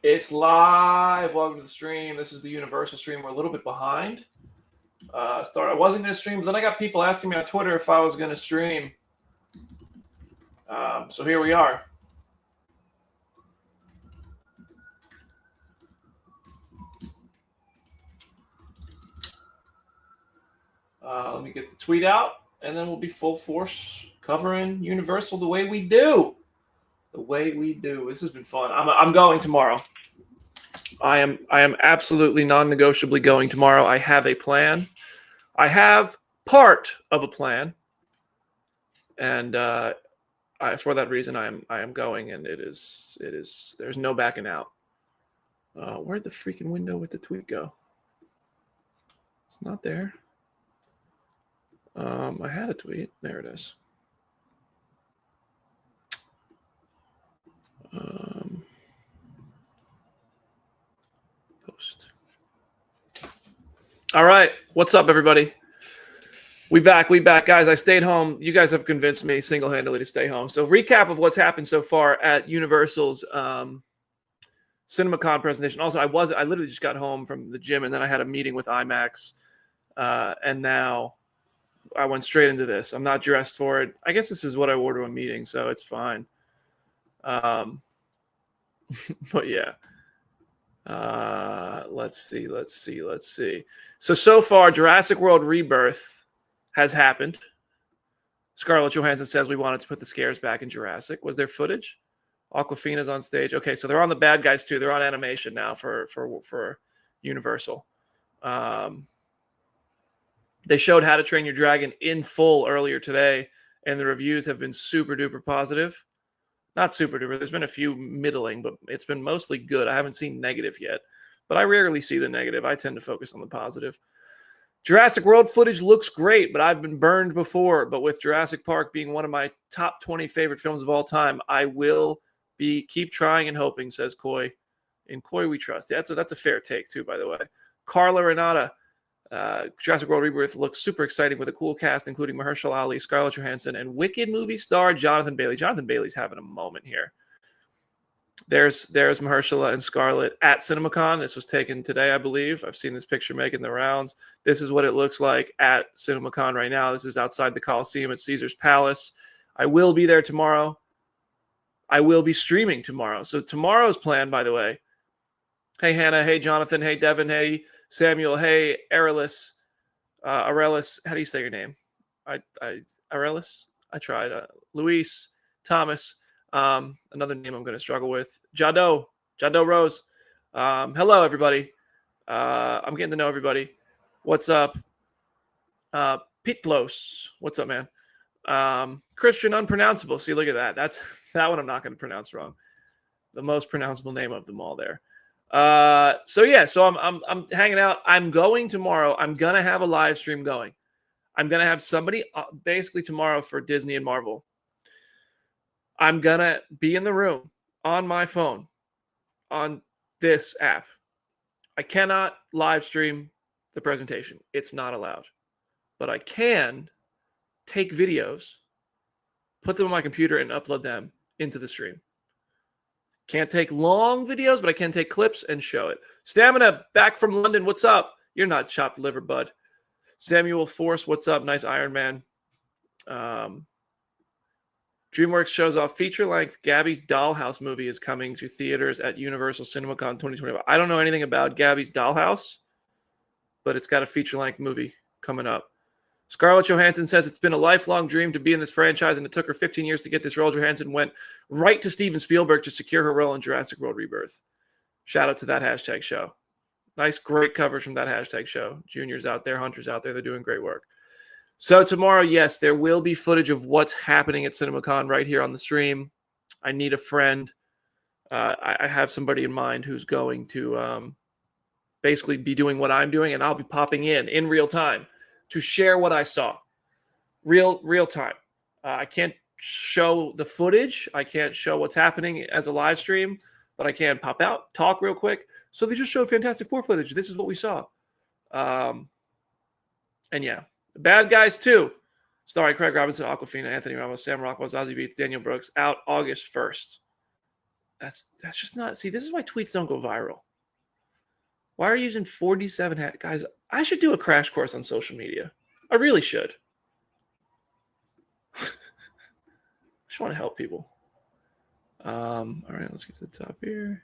It's live. Welcome to the stream. This is the Universal stream. We're a little bit behind. I wasn't going to stream, but then I got people asking me on Twitter if I was going to stream. So here we are. Let me get the tweet out, and then we'll be full force covering Universal the way we do. The way we do. This has been fun. I'm going tomorrow. I am absolutely non-negotiably going tomorrow. I have a plan. I have part of a plan, and for that reason, I am going, and it is. There's no backing out. Where'd the freaking window with the tweet go? It's not there. I had a tweet. There it is. Post. All right. What's up, everybody? We back, guys. I stayed home. You guys have convinced me single-handedly to stay home. So recap of what's happened so far at Universal's CinemaCon presentation. Also, I literally just got home from the gym, and then I had a meeting with IMAX, and now I went straight into this. I'm not dressed for it. I guess this is what I wore to a meeting, so it's fine. But yeah. Let's see. So far, Jurassic World Rebirth has happened. Scarlett Johansson says we wanted to put the scares back in Jurassic. Was there footage? Awkwafina's on stage. Okay, so they're on the bad guys too. They're on animation now for Universal. They showed How to Train Your Dragon in full earlier today, and the reviews have been super duper positive. Not super duper. There's been a few middling, but it's been mostly good. I haven't seen negative yet, but I rarely see the negative. I tend to focus on the positive. Jurassic World footage looks great, but I've been burned before. But with Jurassic Park being one of my top 20 favorite films of all time, I will keep trying and hoping, says Coy. In Coy we trust. That's a fair take too, by the way. Carla Renata. Jurassic World Rebirth looks super exciting with a cool cast, including Mahershala Ali, Scarlett Johansson, and Wicked movie star Jonathan Bailey. Jonathan Bailey's having a moment here. There's Mahershala and Scarlett at CinemaCon. This was taken today, I believe. I've seen this picture making the rounds. This is what it looks like at CinemaCon right now. This is outside the Coliseum at Caesar's Palace. I will be there tomorrow. I will be streaming tomorrow. So tomorrow's plan, by the way. Hey, Hannah. Hey, Jonathan. Hey, Devin. Hey, Samuel. Hey, Arelis. Arelis. How do you say your name? Arelis? I tried. Luis. Thomas. Another name I'm going to struggle with. Jado Rose. Hello, everybody. I'm getting to know everybody. What's up? Pitlos. What's up, man? Christian Unpronounceable. See, look at that. That's that one I'm not going to pronounce wrong. The most pronounceable name of them all there. So I'm hanging out. I'm going tomorrow. I'm going to have a live stream going. I'm going to have somebody basically tomorrow for Disney and Marvel. I'm going to be in the room on my phone on this app. I cannot live stream the presentation. It's not allowed. But I can take videos, put them on my computer, and upload them into the stream. Can't take long videos, but I can take clips and show it. Stamina, back from London. What's up? You're not chopped liver, bud. Samuel Force, what's up? Nice Iron Man. DreamWorks shows off feature-length Gabby's Dollhouse movie is coming to theaters at Universal CinemaCon 2025. I don't know anything about Gabby's Dollhouse, but it's got a feature-length movie coming up. Scarlett Johansson says it's been a lifelong dream to be in this franchise, and it took her 15 years to get this role. Johansson went right to Steven Spielberg to secure her role in Jurassic World Rebirth. Shout out to that hashtag show. Nice, great coverage from that hashtag show. Junior's out there, Hunter's out there. They're doing great work. So tomorrow, yes, there will be footage of what's happening at CinemaCon right here on the stream. I need a friend. I have somebody in mind who's going to basically be doing what I'm doing, and I'll be popping in real time to share what I saw. Real time. I can't show the footage. I can't show what's happening as a live stream, but I can pop out, talk real quick. So they just showed Fantastic Four footage. This is what we saw. And yeah, the Bad Guys 2, starring Craig Robinson, Awkwafina, Anthony Ramos, Sam Rockwell, Zazie Beetz, Daniel Brooks, out August 1st. That's just not. See, this is why tweets don't go viral. Why are you using 47 guys? I should do a crash course on social media. I really should. I just want to help people. All right, let's get to the top here.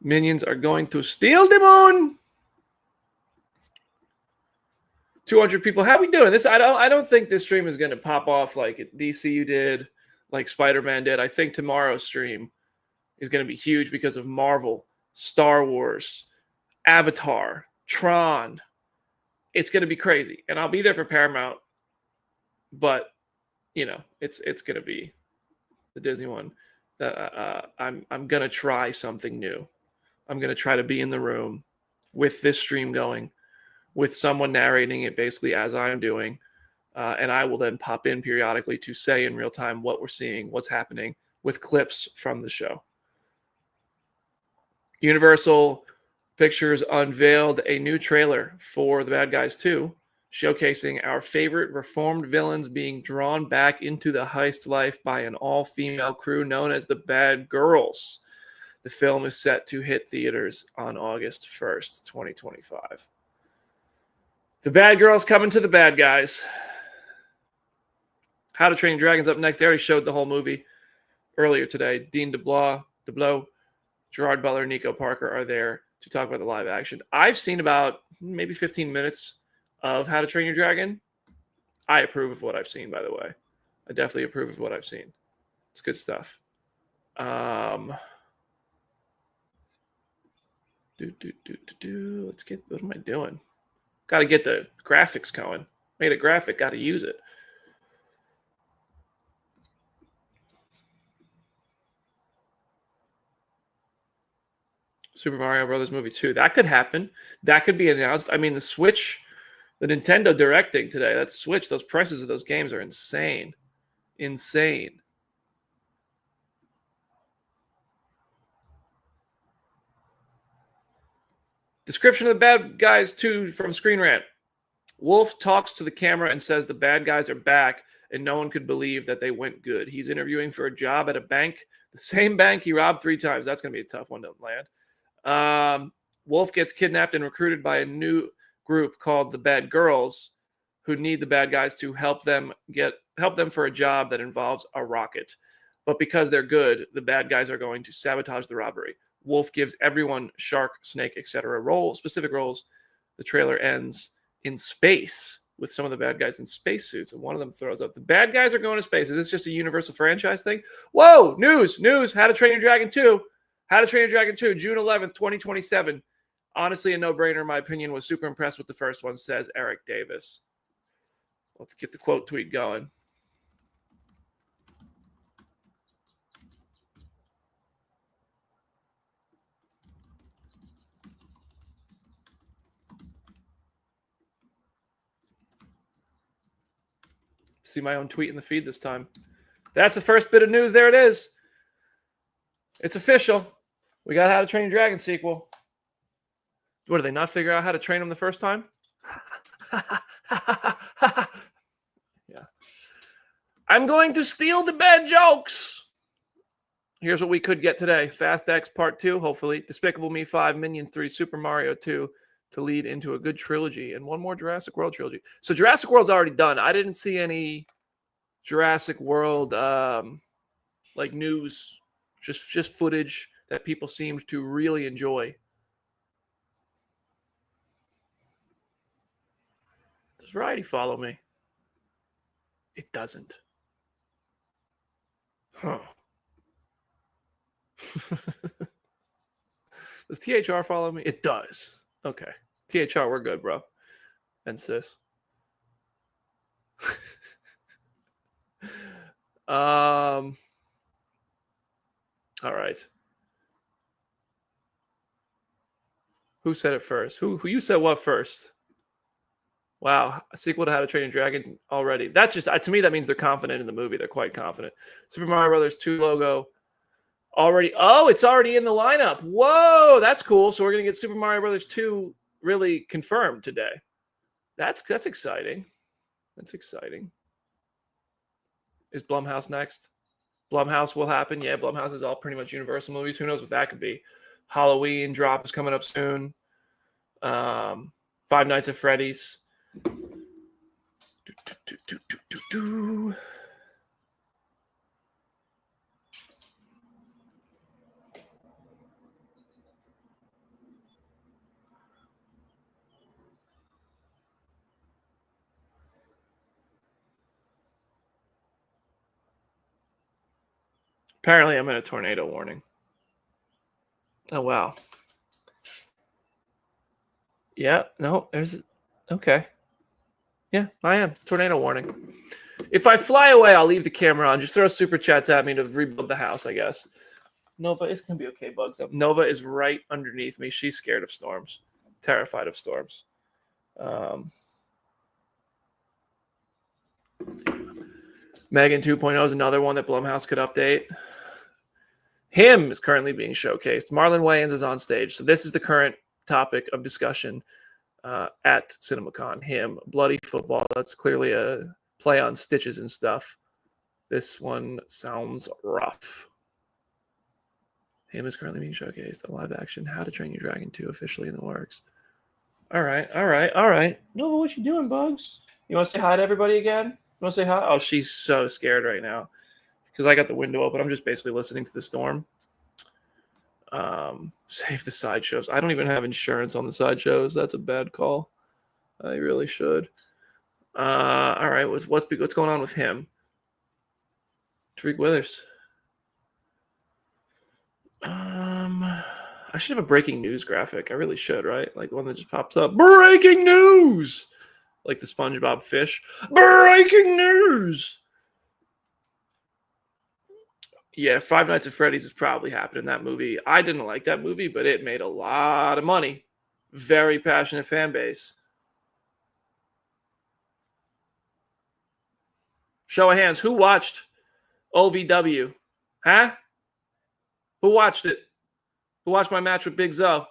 Minions are going to steal the moon. 200 people. How we doing? This I don't think this stream is going to pop off like DCU did, like Spider-Man did. I think tomorrow's stream is going to be huge because of Marvel, Star Wars, Avatar, Tron. It's going to be crazy, and I'll be there for Paramount. But it's going to be the Disney one. I'm going to try something new. I'm going to try to be in the room with this stream going, with someone narrating it basically as I'm doing. And I will then pop in periodically to say in real time what we're seeing, what's happening, with clips from the show. Universal Pictures unveiled a new trailer for The Bad Guys 2, showcasing our favorite reformed villains being drawn back into the heist life by an all-female crew known as the Bad Girls. The film is set to hit theaters on August 1st, 2025. The Bad Girls coming to the Bad Guys. How to Train Your Dragon's up next. They already showed the whole movie earlier today. Dean DeBlois, Gerard Butler, Nico Parker are there to talk about the live action. I've seen about maybe 15 minutes of How to Train Your Dragon. I approve of what I've seen, by the way. I definitely approve of what I've seen. It's good stuff. Let's get, what am I doing? Got to get the graphics going. Made a graphic, got to use it. Super Mario Brothers movie 2. That could happen. That could be announced. I mean, the Switch, the Nintendo Directing today, that Switch, those prices of those games are insane. Insane. Description of the Bad Guys 2 from Screen Rant. Wolf talks to the camera and says the bad guys are back and no one could believe that they went good. He's interviewing for a job at a bank, the same bank he robbed 3 times. That's going to be a tough one to land. Wolf gets kidnapped and recruited by a new group called the Bad Girls, who need the bad guys to help them for a job that involves a rocket. But because they're good, the bad guys are going to sabotage the robbery. Wolf gives everyone shark, snake, etc. specific roles. The trailer ends in space with some of the bad guys in spacesuits, and one of them throws up. The bad guys are going to space. Is this just a Universal franchise thing? Whoa! News! How to Train Your Dragon 2. How to Train Your Dragon 2, June 11th, 2027. Honestly, a no-brainer, in my opinion. Was super impressed with the first one, says Eric Davis. Let's get the quote tweet going. See my own tweet in the feed this time. That's the first bit of news. There it is. It's official. We got How to Train Your Dragon sequel. What, did they not figure out how to train him the first time? Yeah. I'm going to steal the bad jokes. Here's what we could get today. Fast X Part 2, hopefully. Despicable Me 5, Minions 3, Super Mario 2 to lead into a good trilogy, and one more Jurassic World trilogy. So Jurassic World's already done. I didn't see any Jurassic World like news, just footage that people seemed to really enjoy. Does Variety follow me? It doesn't. Huh. Does THR follow me? It does. Okay. THR, we're good, bro. And sis. All right. Who said it first? Who you said what first? Wow, a sequel to How to Train Your Dragon already. That just, to me, that means they're confident in the movie. They're quite confident. Super Mario Brothers 2 logo already. Oh, it's already in the lineup. Whoa, that's cool. So we're gonna get Super Mario Brothers 2 really confirmed today. That's exciting. That's exciting. Is Blumhouse next? Blumhouse will happen. Yeah, Blumhouse is all pretty much Universal movies. Who knows what that could be? Halloween drop is coming up soon. Five Nights at Freddy's. Apparently, I'm in a tornado warning. Oh, wow. Yeah, no, there's... Okay. Yeah, I am. Tornado warning. If I fly away, I'll leave the camera on. Just throw super chats at me to rebuild the house, I guess. Nova is going to be okay, Bugs Up. Nova is right underneath me. She's scared of storms. Terrified of storms. Megan 2.0 is another one that Blumhouse could update. Him is currently being showcased. Marlon Wayans is on stage. So this is the current topic of discussion at CinemaCon. Him, bloody football. That's clearly a play on stitches and stuff. This one sounds rough. Him is currently being showcased. A live action How to Train Your Dragon 2 officially in the works. All right. Nova, what you doing, Bugs? You want to say hi to everybody again? You want to say hi? Oh, she's so scared right now because I got the window open. I'm just basically listening to the storm. Save the sideshows. I don't even have insurance on the sideshows. That's a bad call. I really should. All right. What's going on with him? Tariq Withers. I should have a breaking news graphic. I really should, right? Like the one that just pops up. Breaking news! Like the SpongeBob fish. Breaking news! Yeah, Five Nights at Freddy's is probably happening. That movie. I didn't like that movie, but it made a lot of money. Very passionate fan base. Show of hands. Who watched OVW? Huh? Who watched it? Who watched my match with Big Zo?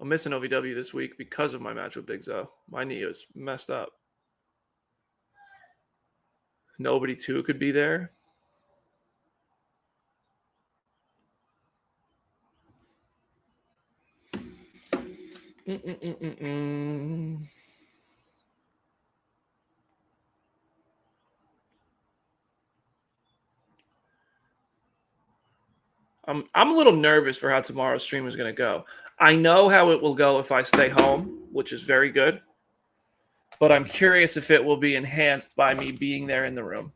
I'm missing OVW this week because of my match with Big Zo. My knee is messed up. Nobody too could be there. I'm a little nervous for how tomorrow's stream is going to go. I know how it will go if I stay home, which is very good. But I'm curious if it will be enhanced by me being there in the room.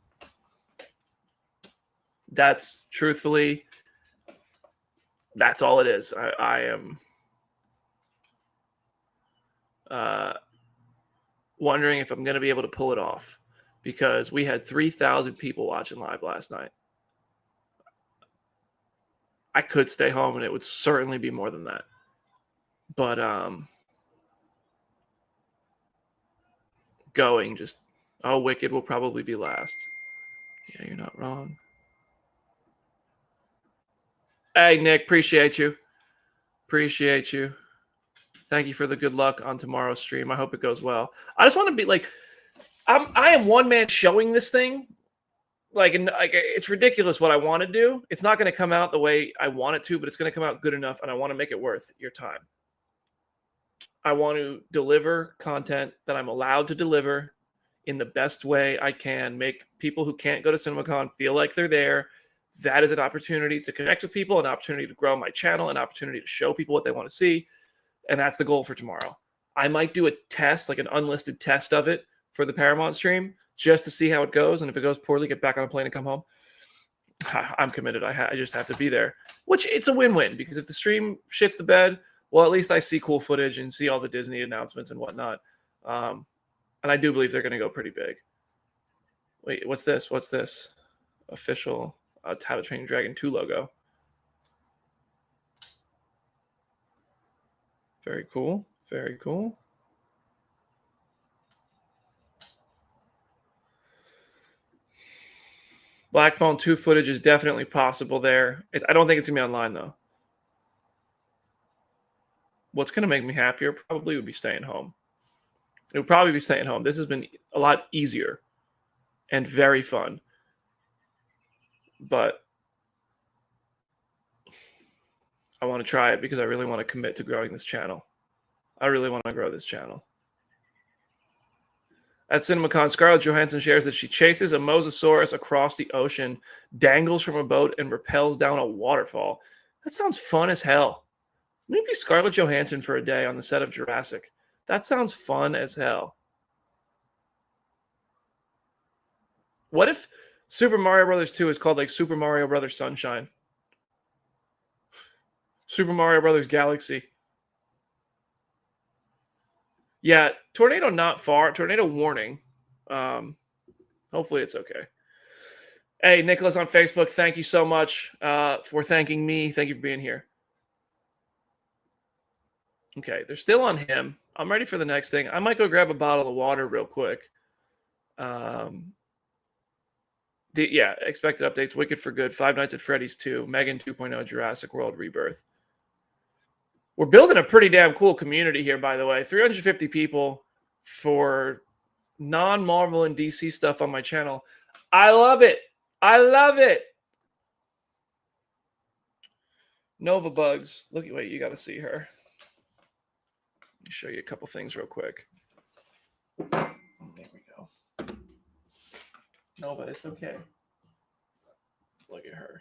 That's truthfully, that's all it is. I am wondering if I'm going to be able to pull it off because we had 3,000 people watching live last night. I could stay home and it would certainly be more than that. But going just, Wicked will probably be last. Yeah, you're not wrong. Hey, Nick, appreciate you. Appreciate you. Thank you for the good luck on tomorrow's stream. I hope it goes well. I just want to be like, I am one man showing this thing. Like it's ridiculous what I want to do. It's not going to come out the way I want it to, but it's going to come out good enough, and I want to make it worth your time. I want to deliver content that I'm allowed to deliver in the best way I can, make people who can't go to CinemaCon feel like they're there. That is an opportunity to connect with people, an opportunity to grow my channel, an opportunity to show people what they want to see. And that's the goal for tomorrow. I might do a test, like an unlisted test of it for the Paramount stream, just to see how it goes. And if it goes poorly, get back on a plane and come home. I'm committed. I just have to be there, which it's a win-win because if the stream shits the bed, well, at least I see cool footage and see all the Disney announcements and whatnot. And I do believe they're going to go pretty big. Wait, what's this? What's this? Official How to Train Your Dragon 2 logo. Very cool. Very cool. Black Phone 2 footage is definitely possible there. I don't think it's going to be online, though. What's going to make me happier probably would be staying home. It would probably be staying home. This has been a lot easier and very fun. But I want to try it because I really want to commit to growing this channel. I really want to grow this channel. At CinemaCon, Scarlett Johansson shares that she chases a mosasaurus across the ocean, dangles from a boat, and rappels down a waterfall. That sounds fun as hell. Maybe Scarlett Johansson for a day on the set of Jurassic. That sounds fun as hell. What if Super Mario Brothers 2 is called like Super Mario Brothers Sunshine? Super Mario Brothers Galaxy. Yeah, tornado not far. Tornado warning. Hopefully it's okay. Hey, Nicholas on Facebook, thank you so much for thanking me. Thank you for being here. Okay, they're still on him. I'm ready for the next thing. I might go grab a bottle of water real quick. Expected updates. Wicked for Good, Five Nights at Freddy's 2, Megan 2.0, Jurassic World Rebirth. We're building a pretty damn cool community here, by the way. 350 people for non-Marvel and DC stuff on my channel. I love it. I love it. Nova Bugs. Wait, you got to see her. Let me show you a couple things real quick. There we go. Nova, it's okay. Look at her.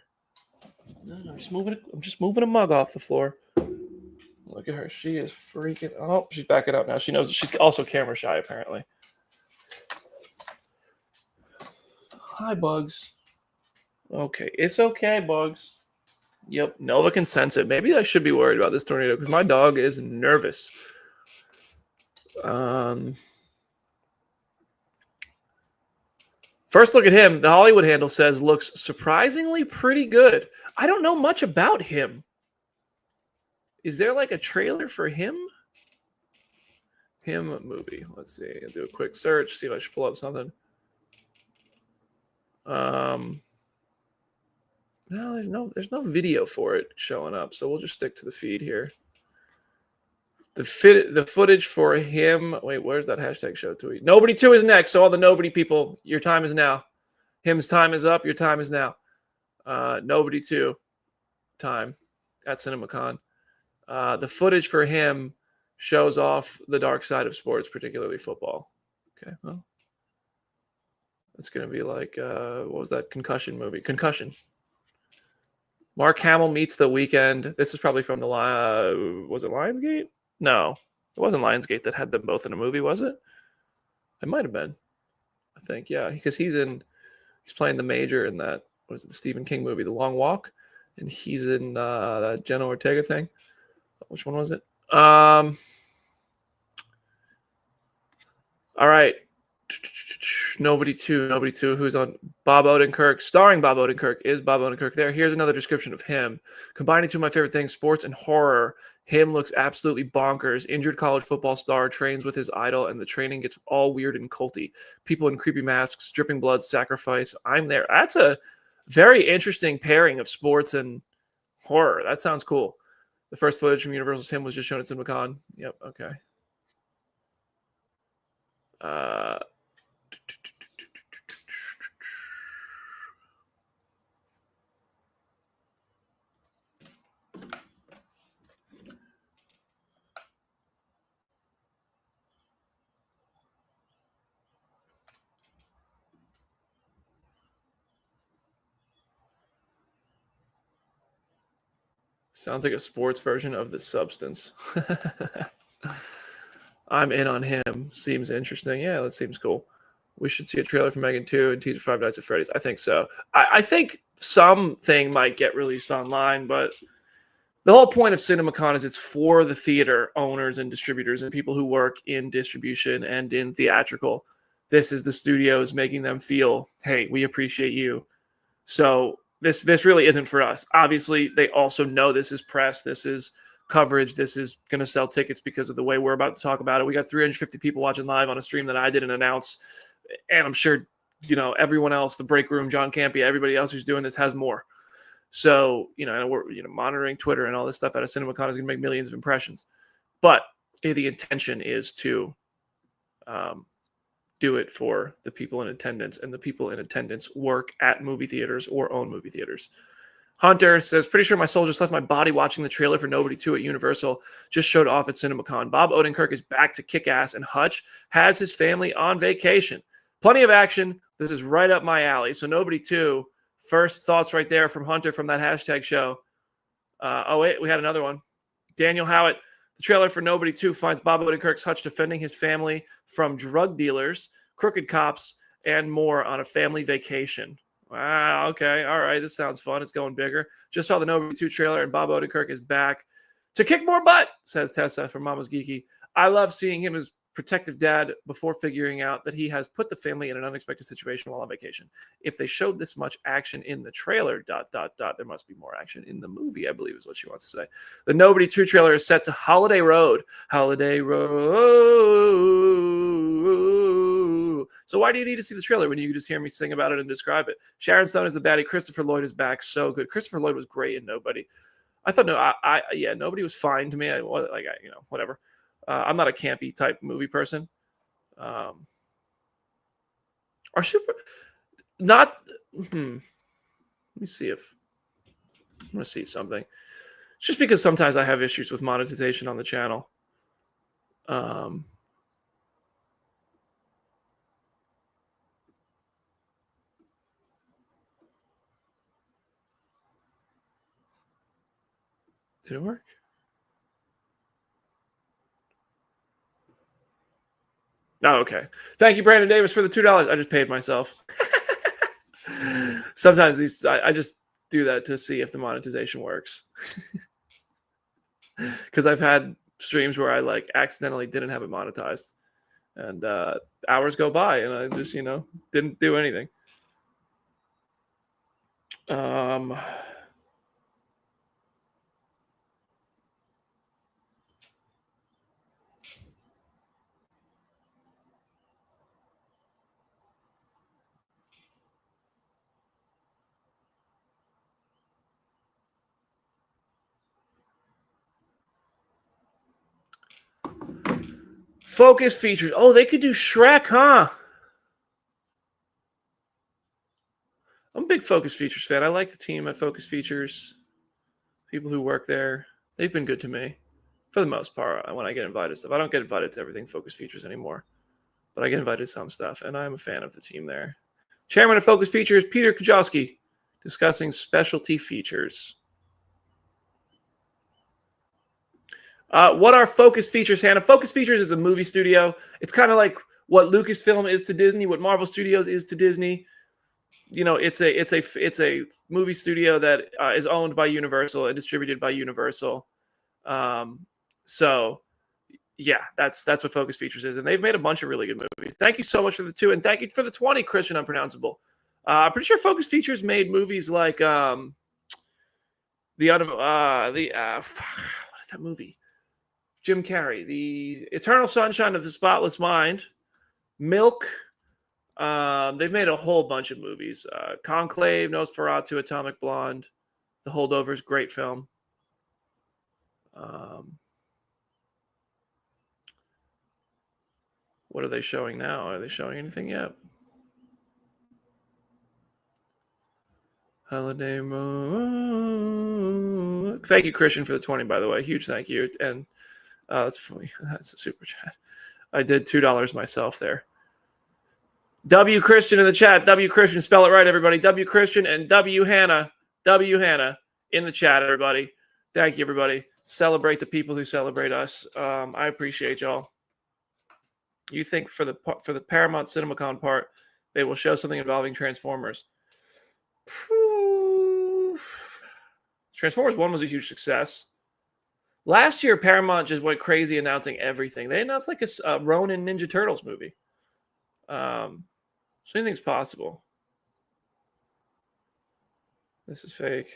No, I'm just moving a mug off the floor. Look at her. She is freaking. Oh, she's backing up now. She knows she's also camera shy, apparently. Hi, Bugs. Okay. It's okay, Bugs. Yep. Nova can sense it. Maybe I should be worried about this tornado because my dog is nervous. First look at him. The Hollywood handle says looks surprisingly pretty good. I don't know much about him. Is there like a trailer for him? Him movie. Let's see. I'll do a quick search. See if I should pull up something. No, there's no video for it showing up. So we'll just stick to the feed here. The footage for him. Wait, where's that hashtag show tweet? Nobody 2 is next. So all the nobody people, your time is now. Him's time is up. Your time is now. Nobody 2 time at CinemaCon. The footage for him shows off the dark side of sports, particularly football. Okay, well, it's going to be like, what was that Concussion movie? Concussion. Mark Hamill meets The Weeknd. This is probably from the, was it Lionsgate? No, it wasn't Lionsgate that had them both in a movie, was it? It might have been. I think, yeah, because he's playing the major in that, what is it, the Stephen King movie, The Long Walk, and he's in that Jenna Ortega thing. Which one was it? All right. Nobody 2. Who's on Bob Odenkirk? Starring Bob Odenkirk is Bob Odenkirk there. Here's another description of him. Combining 2 of my favorite things, sports and horror. Him looks absolutely bonkers. Injured college football star trains with his idol, and the training gets all weird and culty. People in creepy masks, dripping blood, sacrifice. I'm there. That's a very interesting pairing of sports and horror. That sounds cool. The first footage from Universal's Him was just shown at CinemaCon. Yep, okay. Sounds like a sports version of The Substance. I'm in on him. Seems interesting. Yeah, that seems cool. We should see a trailer for Megan 2 and teaser Five Nights at Freddy's. I think so. I think something might get released online, but the whole point of CinemaCon is it's for the theater owners and distributors and people who work in distribution and in theatrical. This is the studios making them feel, hey, we appreciate you. So this really isn't for us. Obviously, they also know this is press. This is coverage. This is going to sell tickets because of the way we're about to talk about it. We got 350 people watching live on a stream that I didn't announce. And I'm sure, everyone else, the break room, John Campia, everybody else who's doing this has more. So, and we're, monitoring Twitter and all this stuff out of CinemaCon is going to make millions of impressions. But the intention is to do it for the people in attendance, and the people in attendance work at movie theaters or own movie theaters. Hunter says, pretty sure my soul just left my body watching the trailer for Nobody 2 at Universal. Just showed off at CinemaCon. Bob Odenkirk is back to kick ass, and Hutch has his family on vacation. Plenty of action. This is right up my alley. So Nobody 2, first thoughts right there from Hunter from that hashtag show. Oh, wait, we had another one. Daniel Howitt. The trailer for Nobody 2 finds Bob Odenkirk's Hutch defending his family from drug dealers, crooked cops, and more on a family vacation. Wow, okay, all right, this sounds fun. It's going bigger. Just saw the Nobody 2 trailer, and Bob Odenkirk is back to kick more butt, says Tessa from Mama's Geeky. I love seeing him as protective dad before figuring out that he has put the family in an unexpected situation while on vacation. If they showed this much action in the trailer, ... there must be more action in the movie, I believe is what she wants to say. The Nobody 2 trailer is set to Holiday Road. Holiday Road. So why do you need to see the trailer when you can just hear me sing about it and describe it? Sharon Stone is the baddie. Christopher Lloyd is back. So good. Christopher Lloyd was great in Nobody. I thought, Nobody was fine to me. Whatever. I'm not a campy type movie person. Let me see if I'm going to see something. Just because sometimes I have issues with monetization on the channel. Did it work? Oh, okay. Thank you, Brandon Davis, for the $2. I just paid myself. Sometimes I just do that to see if the monetization works. Because I've had streams where I accidentally didn't have it monetized, and hours go by and I just didn't do anything. Focus features. Oh, they could do Shrek, huh? I'm a big Focus Features fan. I like the team at Focus Features. People who work there, they've been good to me for the most part. When I get invited to stuff, I don't get invited to everything Focus Features anymore, but I get invited to some stuff, and I'm a fan of the team there. Chairman of Focus Features, Peter Kujawski, discussing specialty features. What are Focus Features, Hannah? Focus Features is a movie studio. It's kind of like what Lucasfilm is to Disney, what Marvel Studios is to Disney. It's a movie studio that is owned by Universal and distributed by Universal. So yeah, that's what Focus Features is, and they've made a bunch of really good movies. Thank you so much for the 2, and thank you for the 20, Christian Unpronounceable. I'm pretty sure Focus Features made movies like what is that movie? Jim Carrey, The Eternal Sunshine of the Spotless Mind, Milk. They've made a whole bunch of movies. Conclave, Nosferatu, Atomic Blonde, The Holdovers, great film. What are they showing now? Are they showing anything yet? Holiday Road. Thank you, Christian, for the 20, by the way. Huge thank you. And that's funny. That's a super chat. I did $2 myself there. W Christian in the chat. W Christian, spell it right, everybody. W Christian and W Hannah. W Hannah in the chat, everybody. Thank you, everybody. Celebrate the people who celebrate us. I appreciate y'all. You think for the Paramount CinemaCon part, they will show something involving Transformers? Transformers 1 was a huge success. Last year, Paramount just went crazy announcing everything. They announced like a Ronin Ninja Turtles movie. So anything's possible. This is fake.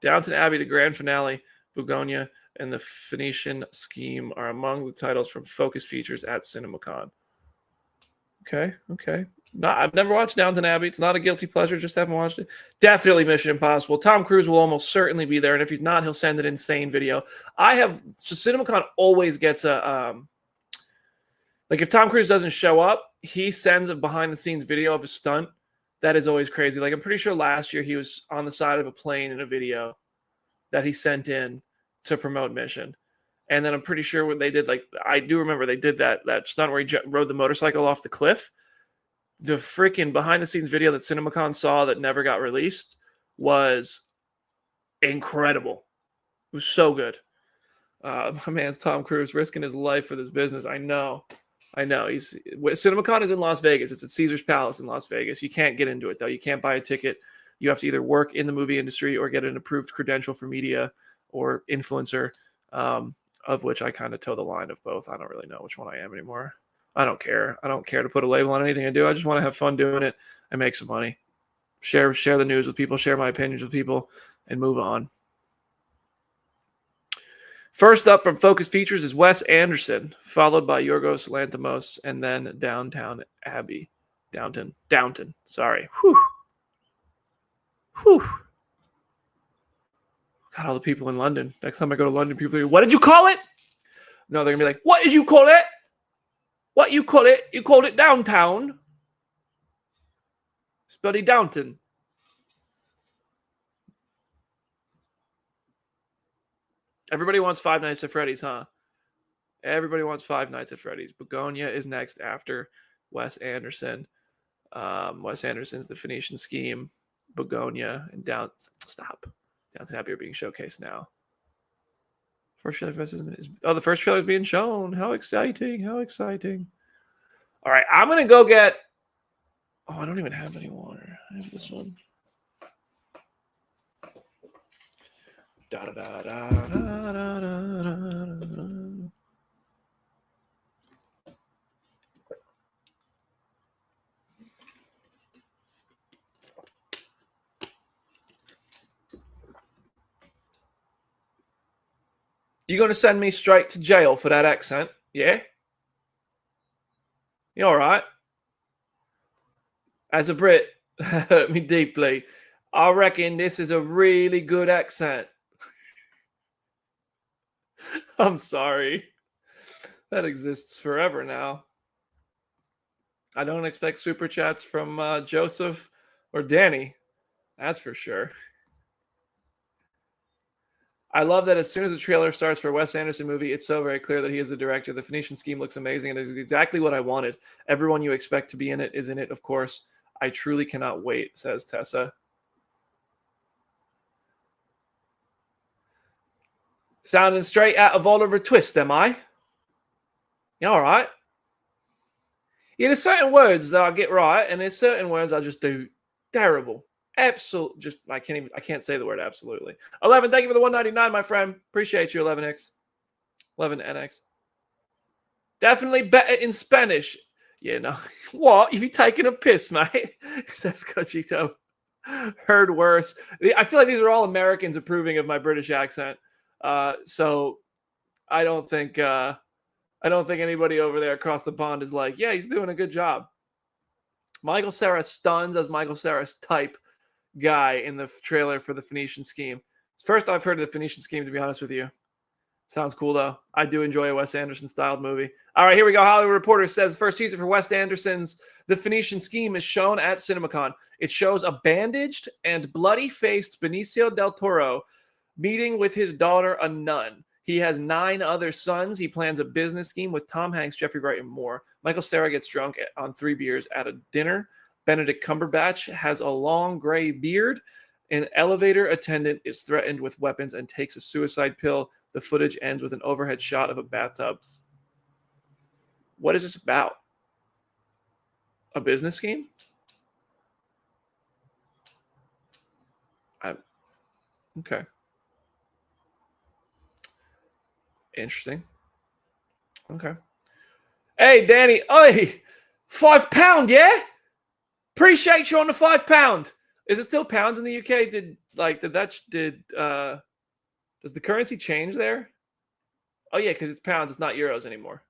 Downton Abbey, the grand finale, Begonia, and the Phoenician Scheme are among the titles from Focus Features at CinemaCon. Okay. No, I've never watched Downton Abbey. It's not a guilty pleasure. Just haven't watched it. Definitely Mission Impossible. Tom Cruise will almost certainly be there, and if he's not, he'll send an insane video. CinemaCon always gets a like if Tom Cruise doesn't show up, he sends a behind the scenes video of a stunt. That is always crazy. Like I'm pretty sure last year he was on the side of a plane in a video that he sent in to promote Mission. And then I'm pretty sure when they did, like, I do remember they did that stunt where he rode the motorcycle off the cliff. The freaking behind the scenes video that CinemaCon saw that never got released was incredible. It was so good. My man's Tom Cruise risking his life for this business. I know. CinemaCon is in Las Vegas. It's at Caesar's Palace in Las Vegas. You can't get into it though. You can't buy a ticket. You have to either work in the movie industry or get an approved credential for media or influencer. Of which I kind of toe the line of both. I don't really know which one I am anymore. I don't care. I don't care to put a label on anything I do. I just want to have fun doing it and make some money. Share the news with people, share my opinions with people, and move on. First up from Focus Features is Wes Anderson, followed by Yorgos Lanthimos, and then Downton Abbey. Downton. Sorry. Whew. God, all the people in London. Next time I go to London, people are like, what did you call it? No, they're going to be like, what did you call it? What you call it? You called it downtown. It's bloody Downton. Everybody wants Five Nights at Freddy's, huh? Everybody wants Five Nights at Freddy's. Begonia is next after Wes Anderson. Wes Anderson's The Phoenician Scheme, Begonia, and Stop. Downton Abbey are being showcased now. First trailer the first trailer is being shown. How exciting. All right, I'm going to go get... Oh, I don't even have any water. I have this one. You going to send me straight to jail for that accent? Yeah? You all right? As a Brit, hurt me deeply. I reckon this is a really good accent. I'm sorry. That exists forever now. I don't expect super chats from Joseph or Danny. That's for sure. I love that as soon as the trailer starts for a Wes Anderson movie, it's so very clear that he is the director. The Phoenician Scheme looks amazing and is exactly what I wanted. Everyone you expect to be in it is in it, of course. I truly cannot wait, says Tessa. Sounding straight out of Oliver Twist, am I? You all right? Yeah, there's certain words that I get right, and there's certain words I just do terrible. Absolute, I can't say the word absolutely. 11, thank you for the 199, my friend. Appreciate you, 11x. 11NX. Definitely better in Spanish. Yeah, no. What? You taking a piss, mate? Says Cochito. Heard worse. I feel like these are all Americans approving of my British accent. So I don't think anybody over there across the pond is like, yeah, he's doing a good job. Michael Cera stuns as Michael Cera's type guy in the trailer for the Phoenician Scheme. First I've heard of the Phoenician Scheme, to be honest with you. Sounds cool, though. I do enjoy a Wes Anderson-styled movie. All right, here we go. Hollywood Reporter says the first teaser for Wes Anderson's The Phoenician Scheme is shown at CinemaCon. It shows a bandaged and bloody-faced Benicio del Toro meeting with his daughter, a nun. He has 9 other sons. He plans a business scheme with Tom Hanks, Jeffrey Wright, and more. Michael Cera gets drunk on 3 beers at a dinner. Benedict Cumberbatch has a long gray beard. An elevator attendant is threatened with weapons and takes a suicide pill. The footage ends with an overhead shot of a bathtub. What is this about? A business scheme? Okay. Interesting. Okay. Hey, Danny. Oi, £5, yeah? Appreciate you on the £5. Is it still pounds in the UK? Does the currency change there? Oh yeah, because it's pounds, it's not euros anymore.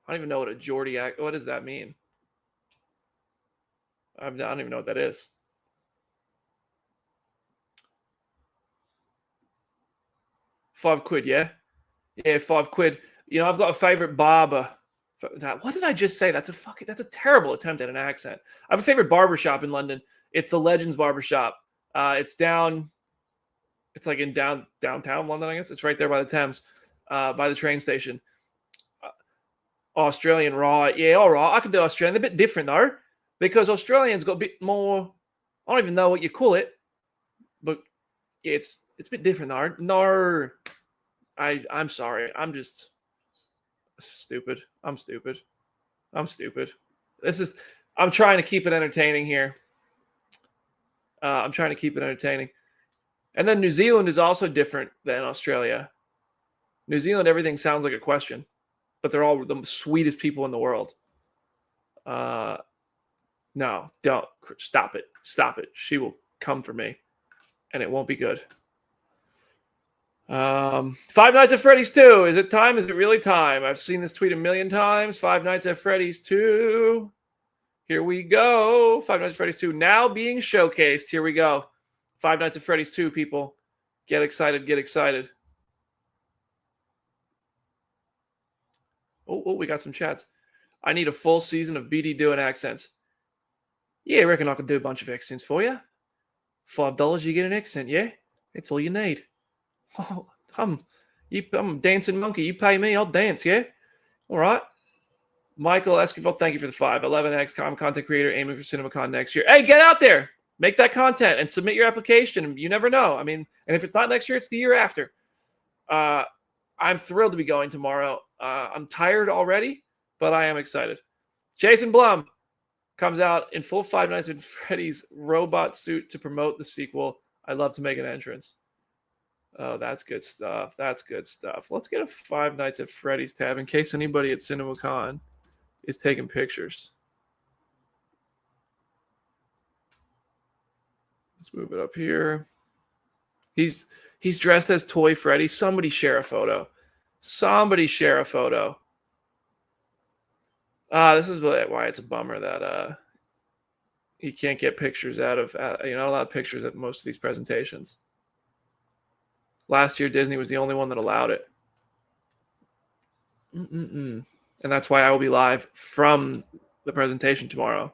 I don't even know what a Geordie act. What does that mean? I don't even know what that is. £5, yeah, yeah, £5. You know, I've got a favorite barber. What did I just say? That's a terrible attempt at an accent. I have a favorite barbershop in London. It's the Legends Barbershop. It's down. It's like in downtown London, I guess. It's right there by the Thames, by the train station. Australian, right? Yeah, all right. I can do Australian. They're a bit different though, because Australian's got a bit more. I don't even know what you call it, but yeah, it's a bit different though. No, I'm sorry. I'm just stupid. I'm stupid. This is. I'm trying to keep it entertaining here. I'm trying to keep it entertaining. And then New Zealand is also different than Australia. New Zealand, everything sounds like a question, but they're all the sweetest people in the world. No, don't. Stop it. Stop it. She will come for me, and it won't be good. Five Nights at Freddy's 2. Is it time? Is it really time? I've seen this tweet a million times. Five Nights at Freddy's 2. Here we go. Five Nights at Freddy's 2 now being showcased. Here we go. Five Nights at Freddy's 2, people. Get excited. Get excited. Oh, we got some chats. I need a full season of BD doing accents. Yeah, I reckon I could do a bunch of accents for you. $5, you get an accent, yeah? That's all you need. Oh, I'm a dancing monkey. You pay me, I'll dance, yeah? All right. Michael Esquivel, thank you for the 5. 11X, I'm content creator aiming for CinemaCon next year. Hey, get out there. Make that content and submit your application. You never know. I mean, and if it's not next year, it's the year after. I'm thrilled to be going tomorrow. I'm tired already, but I am excited. Jason Blum comes out in full Five Nights at Freddy's robot suit to promote the sequel. I'd love to make an entrance. Oh, that's good stuff. That's good stuff. Let's get a Five Nights at Freddy's tab in case anybody at CinemaCon is taking pictures. Let's move it up here. He's dressed as Toy Freddy. Somebody share a photo. Somebody share a photo. This is why it's a bummer that you can't get pictures out of you're not allowed pictures at most of these presentations. Last year, Disney was the only one that allowed it. And that's why I will be live from the presentation tomorrow.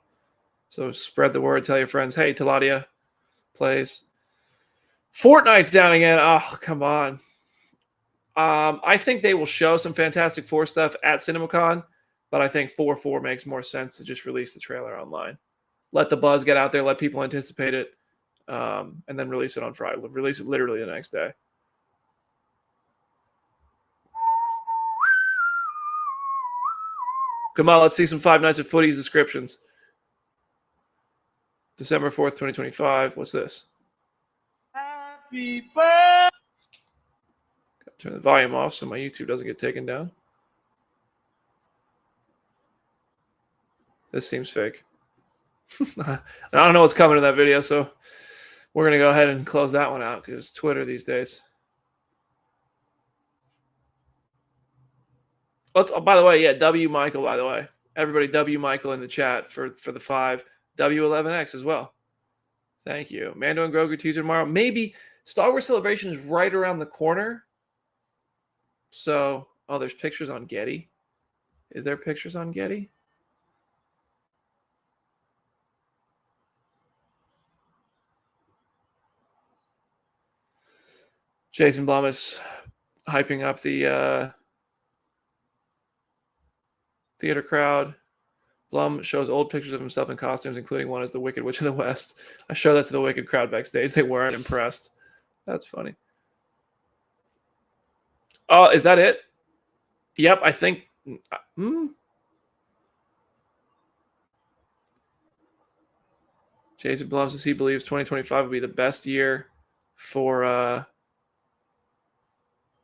So spread the word. Tell your friends, hey, Taladia plays. Fortnite's down again. Oh, come on. I think they will show some Fantastic Four stuff at CinemaCon, but I think 4-4 makes more sense to just release the trailer online. Let the buzz get out there. Let people anticipate it, and then release it on Friday. Release it literally the next day. Come on, let's see some Five Nights at Footy's descriptions. December 4th, 2025. What's this? Happy birthday! Turn the volume off so my YouTube doesn't get taken down. This seems fake. I don't know what's coming in that video, so we're going to go ahead and close that one out because Twitter these days. Oh, by the way, yeah, W Michael, by the way. Everybody W Michael in the chat for the 5. W11X as well. Thank you. Mando and Grogu teaser tomorrow. Maybe Star Wars Celebration is right around the corner. So, there's pictures on Getty. Is there pictures on Getty? Jason Blum is hyping up the theater crowd. Blum shows old pictures of himself in costumes, including one as the Wicked Witch of the West. I showed that to the Wicked crowd backstage. They weren't impressed. That's funny. Oh, is that it? Yep, I think. Jason Blum says he believes 2025 will be the best year for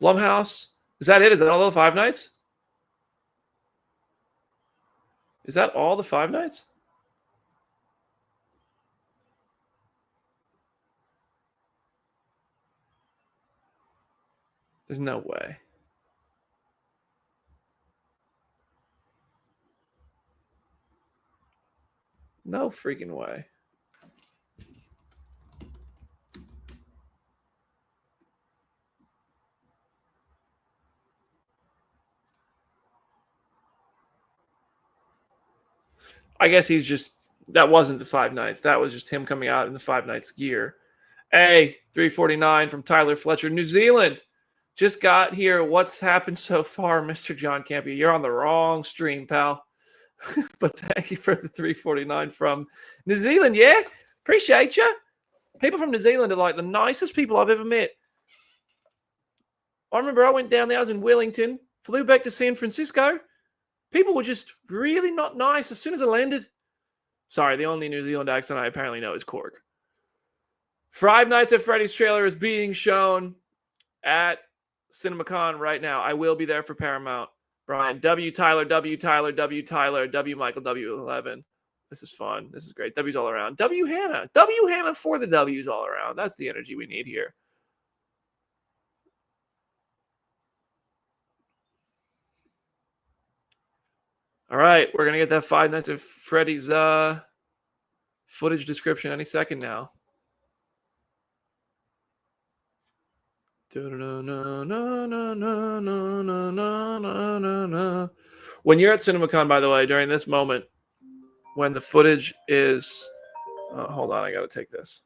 Blumhouse. Is that it? Is that all the Five Nights? Is that all the Five Nights? There's no way. No freaking way. I guess he's just, that wasn't the Five Nights. That was just him coming out in the Five Nights gear. Hey, 349 from Tyler Fletcher, New Zealand. Just got here. What's happened so far, Mr. John Campia? You're on the wrong stream, pal. But thank you for the 349 from New Zealand. Yeah, appreciate you. People from New Zealand are like the nicest people I've ever met. I remember I went down there. I was in Wellington, flew back to San Francisco. People were just really not nice as soon as I landed. Sorry, the only New Zealand accent I apparently know is Cork. Five Nights at Freddy's trailer is being shown at CinemaCon right now. I will be there for Paramount. Brian, W. Tyler, W. Tyler, W. Tyler, W. Michael, W11. This is fun. This is great. W's all around. W. Hannah. W. Hannah for the W's all around. That's the energy we need here. All right, we're going to get that Five Nights at Freddy's footage description any second now. When you're at CinemaCon, by the way, during this moment, when the footage is... hold on, I got to take this.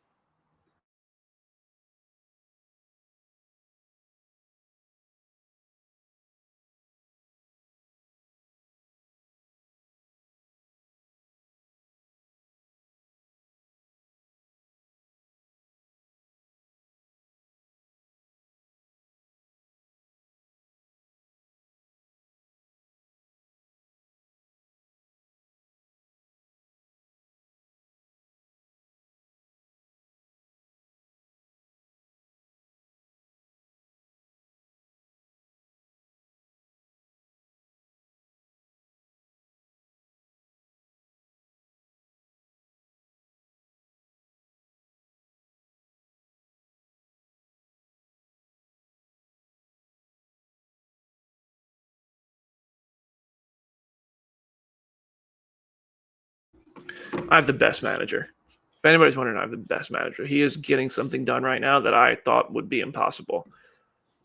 I have the best manager. If anybody's wondering, I have the best manager. He is getting something done right now that I thought would be impossible.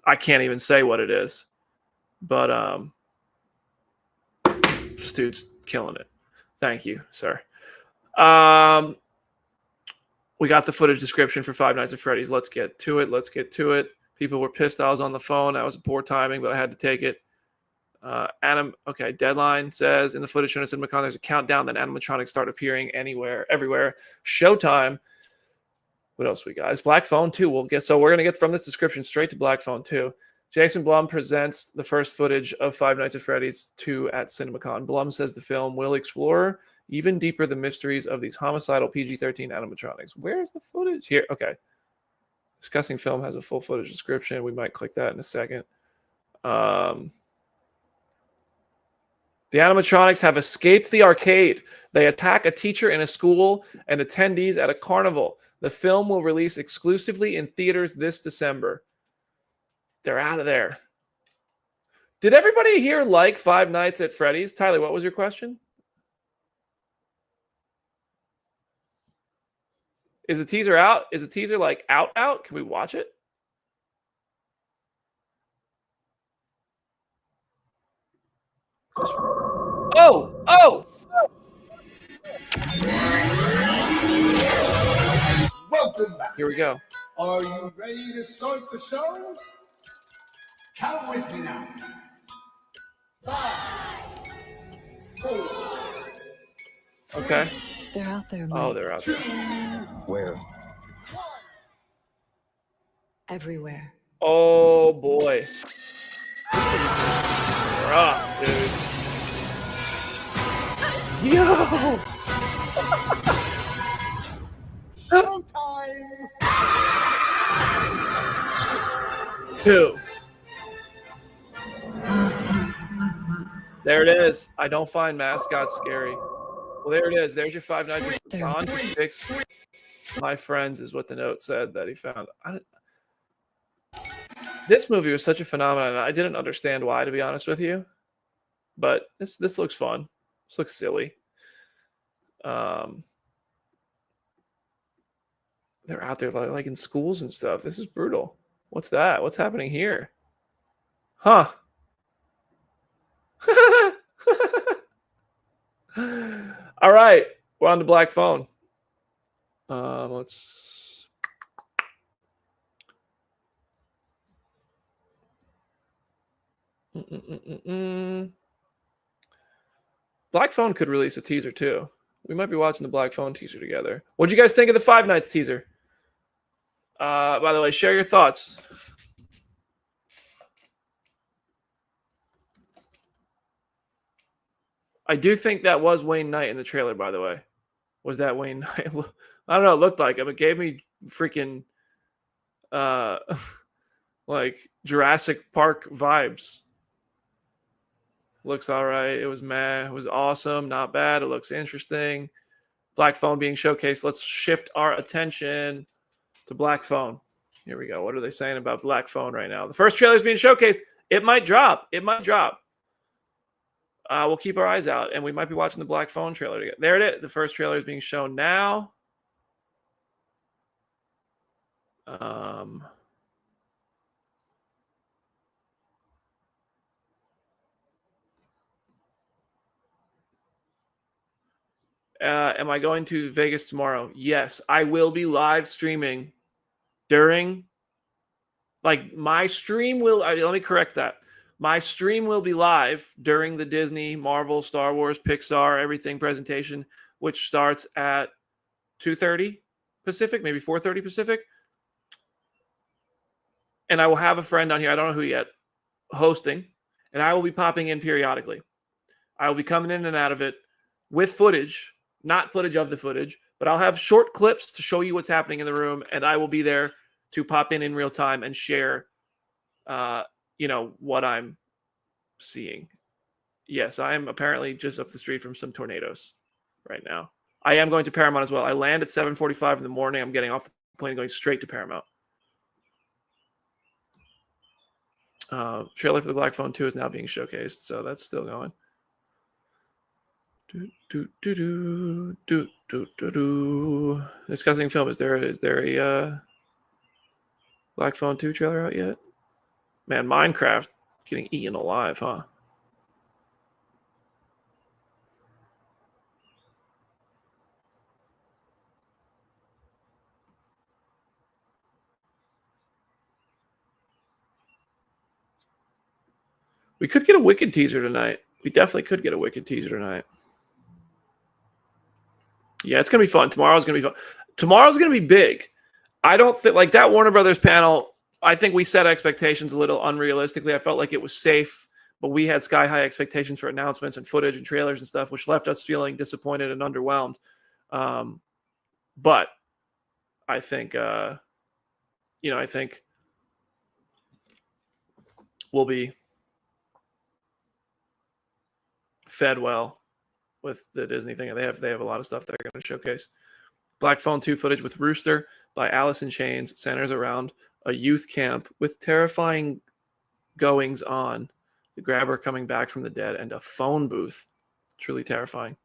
I can't even say what it is. But this dude's killing it. Thank you, sir. We got the footage description for Five Nights at Freddy's. Let's get to it. People were pissed I was on the phone. That was poor timing, but I had to take it. Deadline says in the footage shown at CinemaCon, there's a countdown, then animatronics start appearing everywhere. Showtime. What else we got? It's Black Phone 2. We're going to get from this description straight to Black Phone 2. Jason Blum presents the first footage of Five Nights at Freddy's 2 at CinemaCon. Blum says the film will explore even deeper the mysteries of these homicidal PG-13 animatronics. Where's the footage? Here. Okay. Discussing film has a full footage description. We might click that in a second. The animatronics have escaped the arcade. They attack a teacher in a school and attendees at a carnival. The film will release exclusively in theaters this December. They're out of there. Did everybody here like Five Nights at Freddy's? Tyler, what was your question? Is the teaser out? Is the teaser like out? Can we watch it? Oh! Welcome back. Here we go. Are you ready to start the show? Count with me now. 5, 4. Okay. They're out there, Mike. Oh, they're out there. Where? Everywhere. Oh boy. Rough, dude. Yo! Showtime! 2. There it is. I don't find mascots scary. Well, there it is. There's your Five Nights at Freddy's. 6. My friends is what the note said that he found. This movie was such a phenomenon. I didn't understand why, to be honest with you. But this looks fun. This looks silly. They're out there like in schools and stuff. This is brutal. What's that? What's happening here? Huh. All right. We're on the black phone. Let's. Black Phone could release a teaser too. We might be watching the Black Phone teaser together. What'd you guys think of the Five Nights teaser? By the way, share your thoughts. I do think that was Wayne Knight in the trailer, by the way. Was that Wayne Knight? I don't know. It looked like him. It gave me freaking like Jurassic Park vibes. Looks all right. It was meh. It was awesome. Not bad. It looks interesting. Black Phone being showcased. Let's shift our attention to Black Phone. Here we go. What are they saying about Black Phone right now? The first trailer is being showcased. It might drop. It might drop. We'll keep our eyes out, and we might be watching the Black Phone trailer together. There it is. The first trailer is being shown now. Am I going to Vegas tomorrow? Yes, I will be live streaming during. Like my stream will. Let me correct that. My stream will be live during the Disney, Marvel, Star Wars, Pixar, everything presentation, which starts at 2:30 Pacific, maybe 4:30 Pacific. And I will have a friend on here, I don't know who yet, hosting, and I will be popping in periodically. I will be coming in and out of it with footage, not footage of the footage, but I'll have short clips to show you what's happening in the room, and I will be there to pop in real time and share what I'm seeing. Yes, I am apparently just up the street from some tornadoes right now. I am going to Paramount as well. I land at 7:45 in the morning. I'm getting off the plane going straight to Paramount. Trailer for the Black Phone 2 is now being showcased, so that's still going. Discussing film. Is there a Black Phone 2 trailer out yet? Man, Minecraft getting eaten alive, huh? We could get a Wicked teaser tonight. We definitely could get a Wicked teaser tonight. Yeah, it's going to be fun. Tomorrow's going to be fun. Tomorrow's going to be big. I don't think, like that Warner Brothers panel, I think we set expectations a little unrealistically. I felt like it was safe, but we had sky-high expectations for announcements and footage and trailers and stuff, which left us feeling disappointed and underwhelmed. But I think, I think we'll be fed well with the Disney thing. They have a lot of stuff they're going to showcase. Black Phone 2 footage with Rooster by Alice in Chains centers around a youth camp with terrifying goings on. The grabber coming back from the dead and a phone booth. Truly terrifying.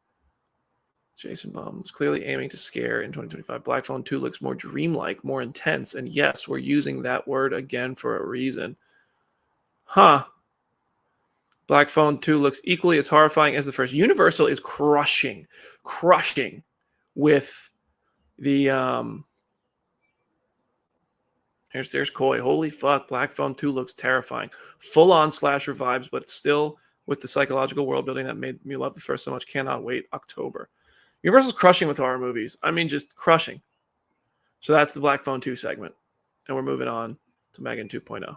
Jason Baum was clearly aiming to scare in 2025. Black Phone 2 looks more dreamlike, more intense. And yes, we're using that word again for a reason. Huh. Black Phone 2 looks equally as horrifying as the first. Universal is crushing with the there's Coy. Holy fuck, Black Phone 2 looks terrifying. Full on slasher vibes, but still with the psychological world building that made me love the first so much. Cannot wait. October. Universal's crushing with horror movies. I mean, just crushing. So that's the Black Phone 2 segment. And we're moving on to Megan 2.0.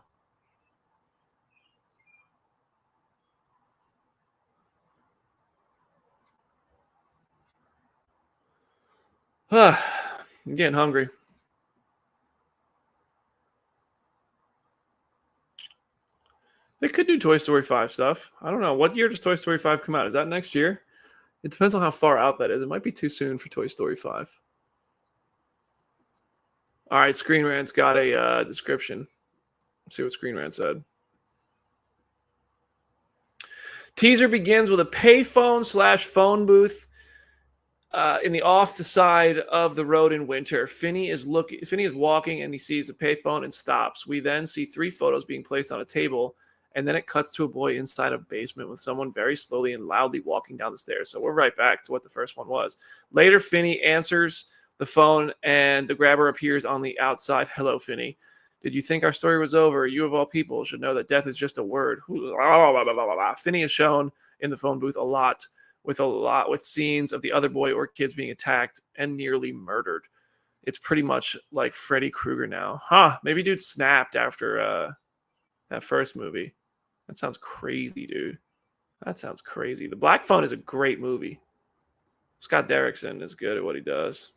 I'm getting hungry. They could do Toy Story 5 stuff. I don't know. What year does Toy Story 5 come out? Is that next year? It depends on how far out that is. It might be too soon for Toy Story 5. All right, Screen Rant's got a description. Let's see what Screen Rant said. Teaser begins with a payphone / phone booth In the off the side of the road in winter, Finney is walking and he sees a payphone and stops. We then see 3 photos being placed on a table, and then it cuts to a boy inside a basement with someone very slowly and loudly walking down the stairs. So we're right back to what the first one was. Later, Finney answers the phone and the grabber appears on the outside. Hello, Finney. Did you think our story was over? You of all people should know that death is just a word. Finney is shown in the phone booth a lot with scenes of the other boy or kids being attacked and nearly murdered. It's pretty much like Freddy Krueger now. Maybe dude snapped after that first movie. That sounds crazy, dude. That sounds crazy. The Black Phone is a great movie. Scott Derrickson is good at what he does.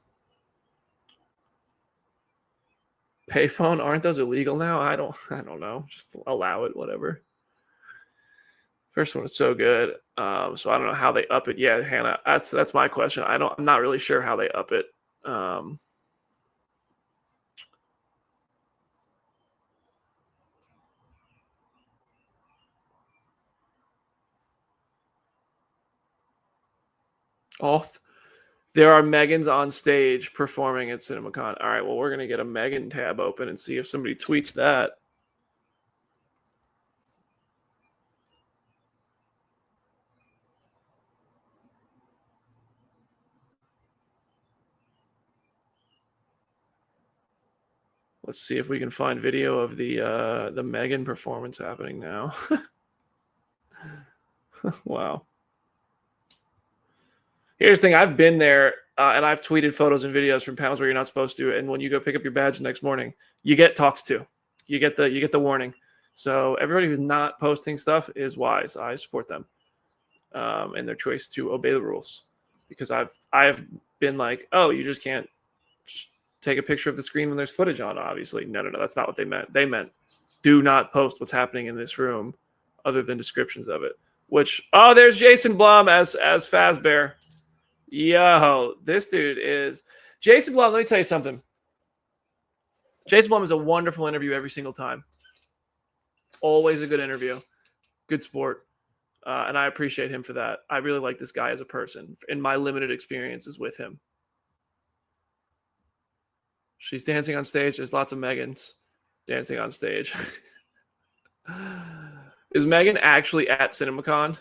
Payphone, aren't those illegal now? I don't know. Just allow it, whatever. First one was so good. So I don't know how they up it. Yeah, Hannah, that's my question. I'm not really sure how they up it. There are Megans on stage performing at CinemaCon. All right, well, we're going to get a Megan tab open and see if somebody tweets that. Let's see if we can find video of the Megan performance happening now. Wow. Here's the thing. I've been there and I've tweeted photos and videos from panels where you're not supposed to. And when you go pick up your badge the next morning, you get talked to. You get the warning. So everybody who's not posting stuff is wise. I support them and their choice to obey the rules, because I've been like, oh, you just can't take a picture of the screen when there's footage on. Obviously, no, that's not what they meant. They meant do not post what's happening in this room, other than descriptions of it. Which there's Jason Blum as Fazbear. Yo, this dude is Jason Blum. Let me tell you something. Jason Blum is a wonderful interview every single time. Always a good interview, good sport, and I appreciate him for that. I really like this guy as a person in my limited experiences with him. She's dancing on stage. There's lots of Megans dancing on stage. Is Megan actually at CinemaCon?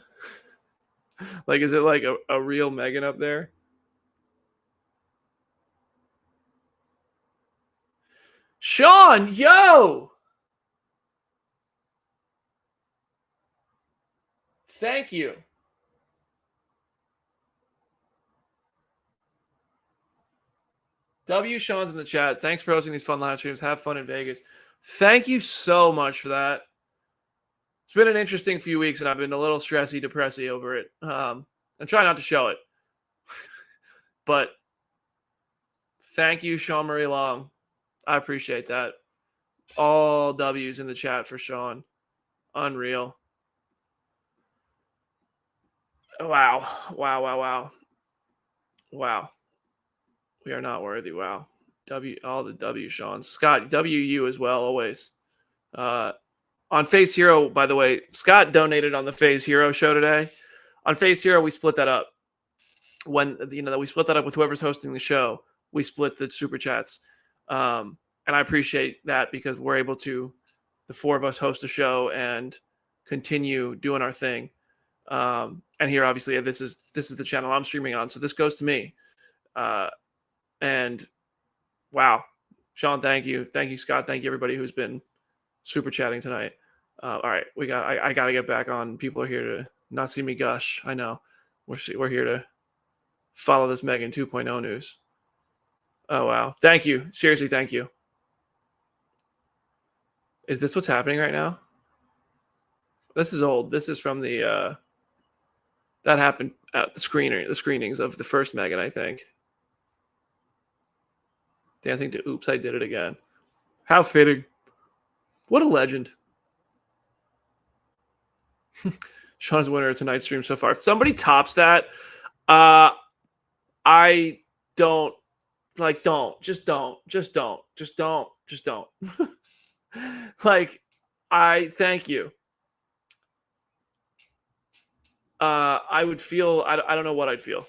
Like, is it like a real Megan up there? Sean, yo! Thank you. Sean's in the chat. Thanks for hosting these fun live streams. Have fun in Vegas. Thank you so much for that. It's been an interesting few weeks, and I've been a little stressy, depressy over it. I'm trying not to show it. But thank you, Sean Marie Long. I appreciate that. All W's in the chat for Sean. Unreal. Wow. We are not worthy. Wow. All the W, Sean. Scott, WU as well, always. On Phase Hero, by the way, Scott donated on the Phase Hero show today. On Phase Hero, we split that up. When we split that up with whoever's hosting the show, we split the super chats. And I appreciate that, because we're able to, the 4 of us, host a show and continue doing our thing. And here, obviously, this is the channel I'm streaming on, so this goes to me. And wow, Sean, thank you, Scott, thank you, everybody who's been super chatting tonight. All right, I got to get back on. People are here to not see me gush. I know we're here to follow this Megan 2.0 news. Oh wow, thank you, seriously, thank you. Is this what's happening right now? This is old. This is from the that happened at the screenings of the first Megan, I think. Dancing to Oops, I Did It Again. How fitting. What a legend. Sean's winner of tonight's stream so far. If somebody tops that, I don't. Just don't. Like, I thank you. I would feel, I don't know what I'd feel.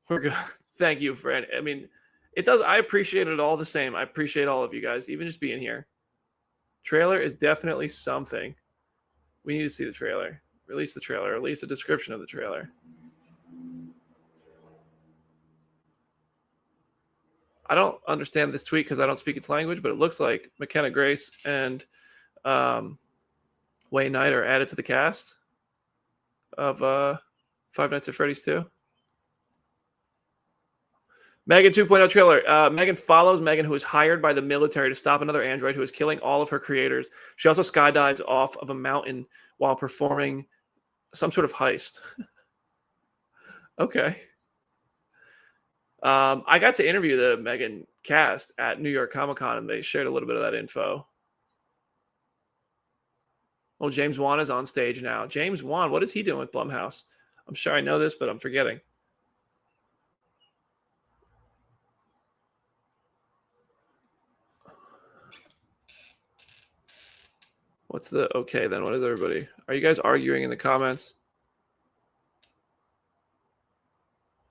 We're good. Thank you, Fred. I mean, it does. I appreciate it all the same. I appreciate all of you guys, even just being here. Trailer is definitely something. We need to see the trailer. Release the trailer. Release a description of the trailer. I don't understand this tweet because I don't speak its language, but it looks like McKenna Grace and Wayne Knight are added to the cast of Five Nights at Freddy's 2. Megan 2.0 trailer. Megan follows Megan, who is hired by the military to stop another android who is killing all of her creators. She also skydives off of a mountain while performing some sort of heist. Okay. I got to interview the Megan cast at New York Comic Con, and they shared a little bit of that info. Oh, James Wan is on stage now. James Wan, what is he doing with Blumhouse? I'm sure I know this, but I'm forgetting. What's the okay then? What is everybody? Are you guys arguing in the comments?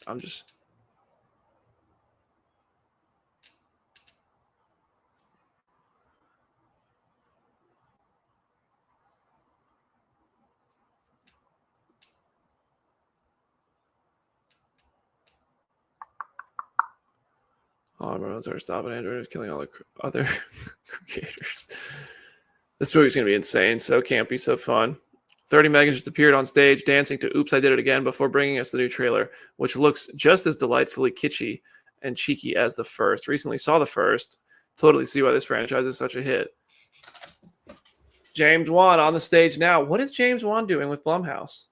I'm just... Oh, everyone's are stopping Android is killing all the other creators. This movie's going to be insane. So campy, so fun. 30 Megan just appeared on stage dancing to Oops, I Did It Again before bringing us the new trailer, which looks just as delightfully kitschy and cheeky as the first. Recently saw the first. Totally see why this franchise is such a hit. James Wan on the stage now. What is James Wan doing with Blumhouse?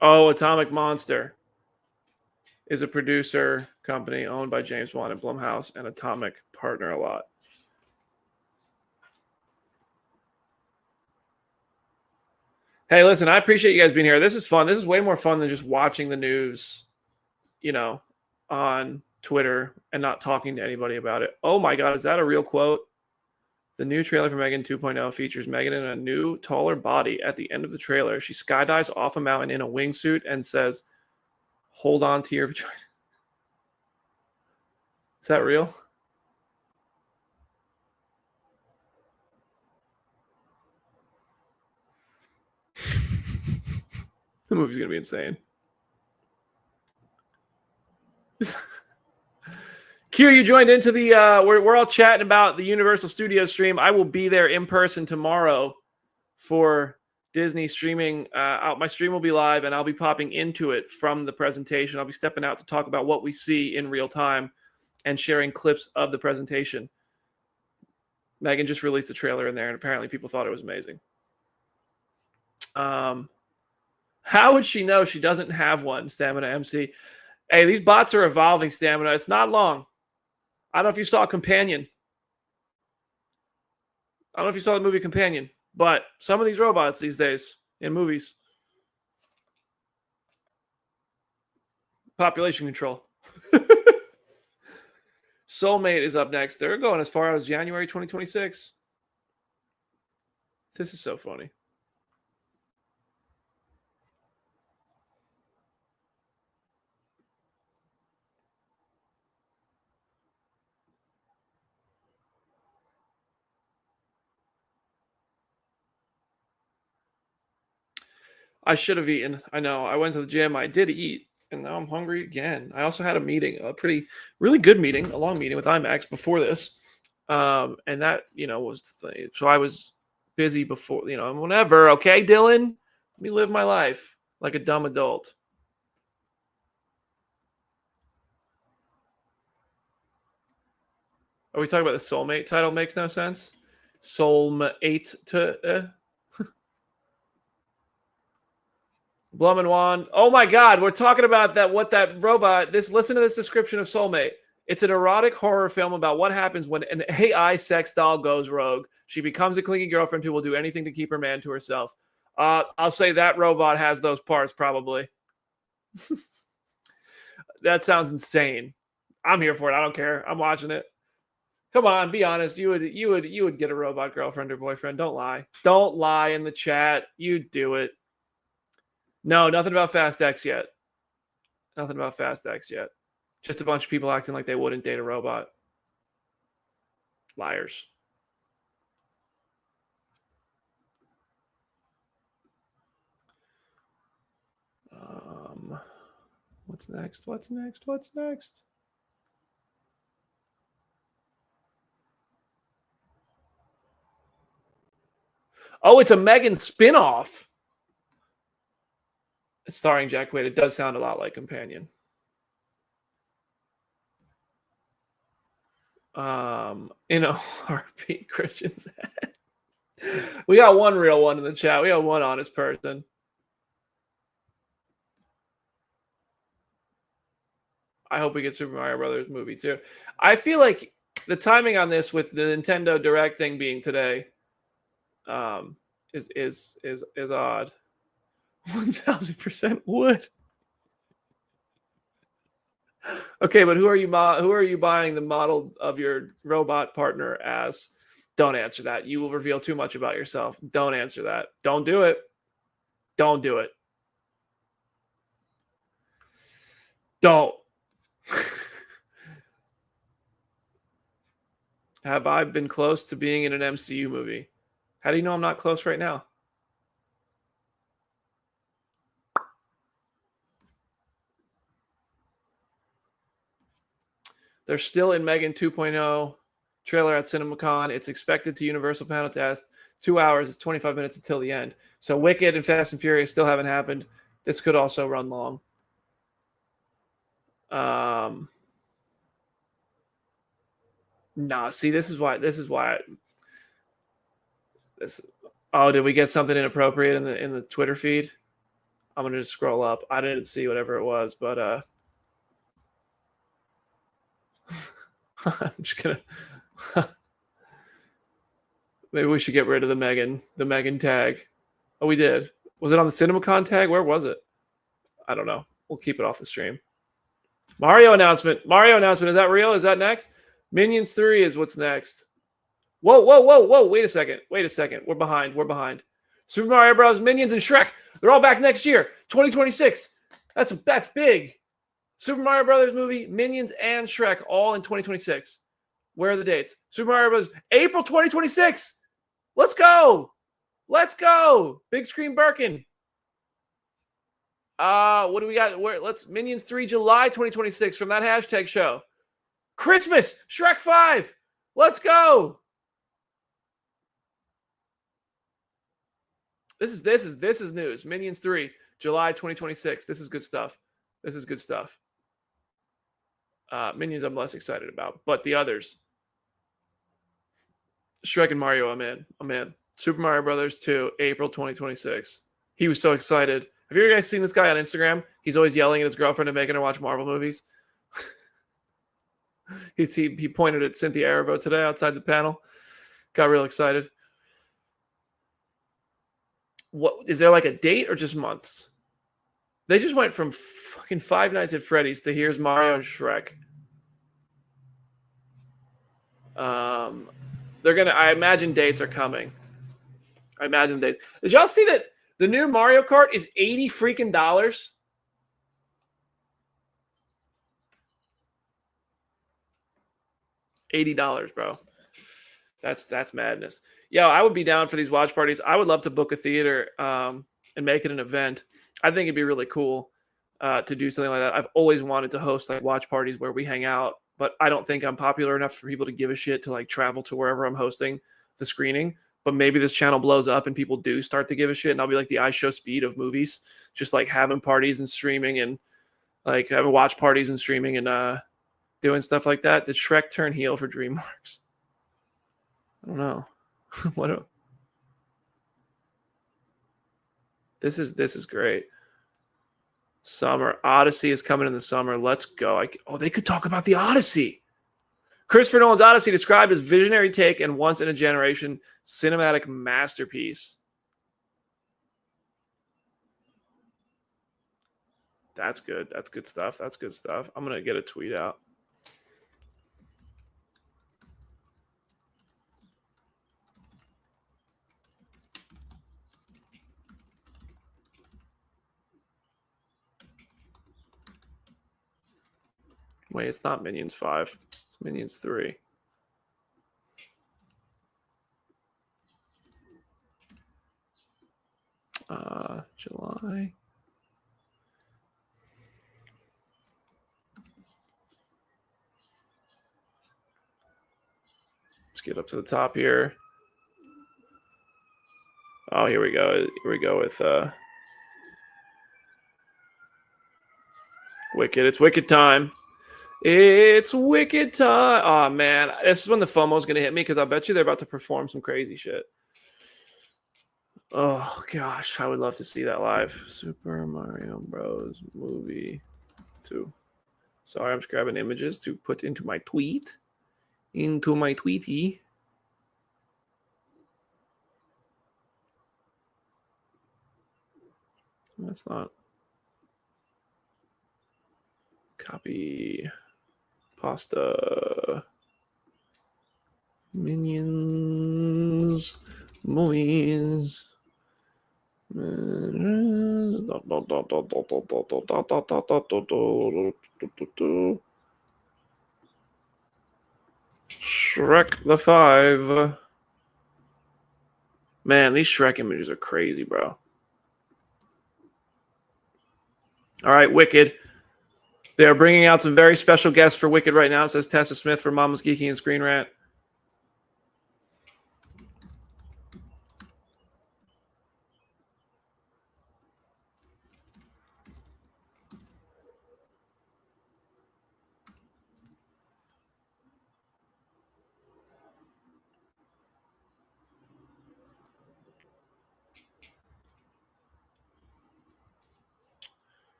Oh, Atomic Monster is a producer company owned by James Wan and Blumhouse, and Atomic partner a lot. Hey, listen, I appreciate you guys being here. This is fun. This is way more fun than just watching the news, you know, on Twitter and not talking to anybody about it. Oh my God, is that a real quote? The new trailer for Megan 2.0 features Megan in a new, taller body. At the end of the trailer, she skydives off a mountain in a wingsuit and says, "Hold on to your vagina." Is that real? The movie's going to be insane. Q, you joined into the we're all chatting about the Universal Studios stream. I will be there in person tomorrow for Disney streaming out. My stream will be live, and I'll be popping into it from the presentation. I'll be stepping out to talk about what we see in real time and sharing clips of the presentation. Megan just released the trailer in there, and apparently people thought it was amazing. How would she know she doesn't have one? Stamina MC. Hey, these bots are evolving, Stamina. It's not long. I don't know if you saw Companion. I don't know if you saw the movie Companion, but some of these robots these days in movies. Population control. Soulmate is up next. They're going as far as January 2026. This is so funny. I should have eaten. I know. I went to the gym. I did eat, and now I'm hungry again. I also had a meeting, a really good meeting, a long meeting with IMAX before this. And that, was, so I was busy before, whenever. Okay, Dylan? Let me live my life like a dumb adult. Are we talking about the Soulmate title? Makes no sense. Soulmate to... Blum and Wan. Oh my God, we're talking about that. What that robot? Listen to this description of Soulmate. It's an erotic horror film about what happens when an AI sex doll goes rogue. She becomes a clingy girlfriend who will do anything to keep her man to herself. I'll say that robot has those parts probably. That sounds insane. I'm here for it. I don't care. I'm watching it. Come on, be honest. You would get a robot girlfriend or boyfriend. Don't lie. Don't lie in the chat. You'd do it. No, nothing about Fast X yet. Nothing about Fast X yet. Just a bunch of people acting like they wouldn't date a robot. Liars. What's next? What's next? What's next? Oh, it's a Megan spinoff. It's starring Jack Quaid. It does sound a lot like Companion. In a heartbeat, Christian said. We got one real one in the chat. We got one honest person. I hope we get Super Mario Brothers movie too. I feel like the timing on this with the Nintendo Direct thing being today is odd. 1000% would. Okay, but who are you buying the model of your robot partner as? Don't answer that. You will reveal too much about yourself. Don't answer that. Don't do it. Don't do it. Don't. Have I been close to being in an MCU movie? How do you know I'm not close right now? They're still in Megan 2.0 trailer at CinemaCon. It's expected to Universal Panel Test. 2 hours. It's 25 minutes until the end. So Wicked and Fast and Furious still haven't happened. This could also run long. Nah, see, this is why. Oh, did we get something inappropriate in the Twitter feed? I'm gonna just scroll up. I didn't see whatever it was, but I'm just gonna. Maybe we should get rid of the Megan tag. Oh, we did. Was it on the CinemaCon tag? Where was it? I don't know. We'll keep it off the stream. Mario announcement. Is that real? Is that next? Minions 3 is what's next. Whoa. Wait a second. We're behind. Super Mario Bros. Minions and Shrek. They're all back next year. 2026. That's big. Super Mario Brothers movie, Minions, and Shrek all in 2026. Where are the dates? Super Mario Bros. April 2026. Let's go. Big screen Birkin. What do we got? Let's Minions 3 July 2026 from that hashtag show. Christmas, Shrek 5. Let's go. This is news. Minions 3 July 2026. This is good stuff. Minions I'm less excited about, but the others. Shrek and Mario, I'm in. Super Mario Brothers 2, April 2026. He was so excited. Have you guys seen this guy on Instagram? He's always yelling at his girlfriend and making her watch Marvel movies. He pointed at Cynthia Erivo today outside the panel. Got real excited. What is there like a date or just months? They just went from fucking Five Nights at Freddy's to here's Mario and Shrek. I imagine dates are coming. Did y'all see that the new Mario Kart is $80 freaking dollars? $80, bro. That's madness. Yeah, I would be down for these watch parties. I would love to book a theater and make it an event. I think it'd be really cool to do something like that. I've always wanted to host like watch parties where we hang out, but I don't think I'm popular enough for people to give a shit to like travel to wherever I'm hosting the screening. But maybe this channel blows up and people do start to give a shit, and I'll be like the iShowSpeed of movies, just like having parties and streaming and like having watch parties and streaming and doing stuff like that. Did Shrek turn heel for DreamWorks? I don't know. This is great. Summer Odyssey is coming in the summer. Let's go. They could talk about the Odyssey. Christopher Nolan's Odyssey, described as visionary take and once in a generation cinematic masterpiece. That's good. That's good stuff. I'm gonna get a tweet out. Wait, it's not Minions 5. It's Minions 3. July. Let's get up to the top here. Oh, here we go. Here we go with Wicked. It's Wicked time. It's Wicked time. Oh, man. This is when the FOMO's going to hit me because I bet you they're about to perform some crazy shit. Oh, gosh. I would love to see that live. Super Mario Bros. Movie 2. Sorry, I'm just grabbing images to put into my tweet. Into my tweety. That's not. Copy. Pasta. Minions. Movies. Shrek the 5. Man, these Shrek images are crazy, bro. All right, Wicked. They are bringing out some very special guests for Wicked right now. It says Tessa Smith from Mama's Geeky and Screen Rant.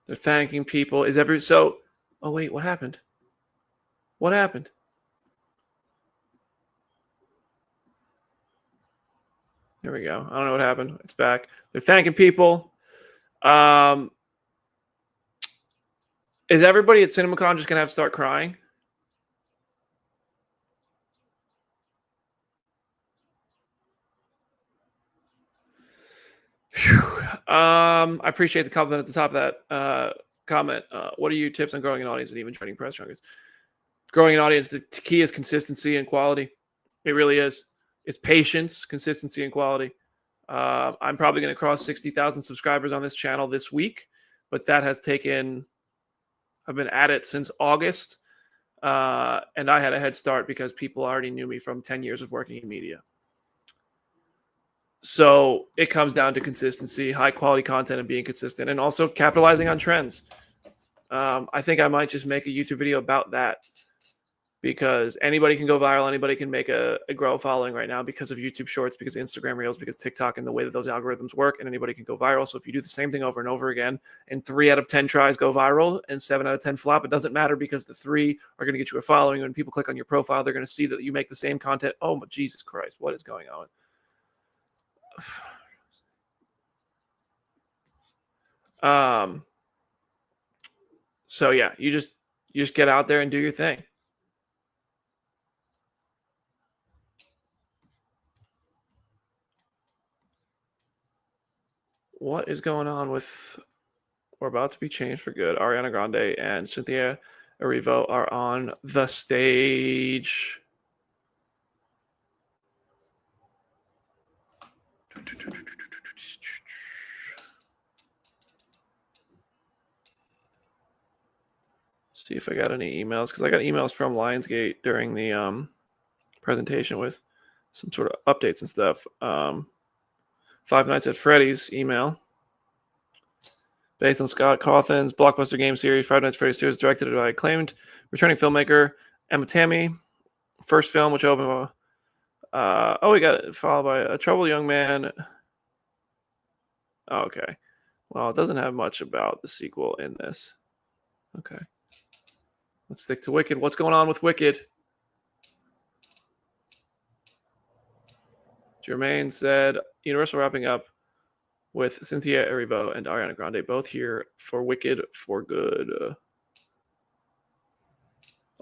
They're thanking people. Oh wait, what happened? What happened? Here we go. I don't know what happened. It's back. They're thanking people. Is everybody at CinemaCon just gonna have to start crying? I appreciate the compliment at the top of that comment. What are your tips on growing an audience and even joining press junkets? Growing an audience, the key is consistency and quality. It really is. It's patience, consistency, and quality. I'm probably going to cross 60,000 subscribers on this channel this week, but that has taken, I've been at it since August, and I had a head start because people already knew me from 10 years of working in media. So it comes down to consistency, high quality content, and being consistent, and also capitalizing on trends. I think I might just make a YouTube video about that because anybody can go viral. Anybody can make a grow following right now because of YouTube Shorts, because of Instagram Reels, because TikTok and the way that those algorithms work, and anybody can go viral. So if you do the same thing over and over again and 3 out of 10 tries go viral and 7 out of 10 flop, it doesn't matter because the 3 are going to get you a following. When people click on your profile, they're going to see that you make the same content. Oh, my Jesus Christ, what is going on? So yeah, you just get out there and do your thing. What is going on with we're about to be changed for good? Ariana Grande and Cynthia Erivo are on the stage. See if I got any emails, because I got emails from Lionsgate during the presentation with some sort of updates and stuff. Five Nights at Freddy's email. Based on Scott Cawthon's blockbuster game series, Five Nights at Freddy's series, directed by acclaimed returning filmmaker Emma Tammy. First film, which opened... we got it followed by A Troubled Young Man. Oh, okay. Well, it doesn't have much about the sequel in this. Okay. Let's stick to Wicked. What's going on with Wicked? Jermaine said, Universal wrapping up with Cynthia Erivo and Ariana Grande, both here for Wicked for Good.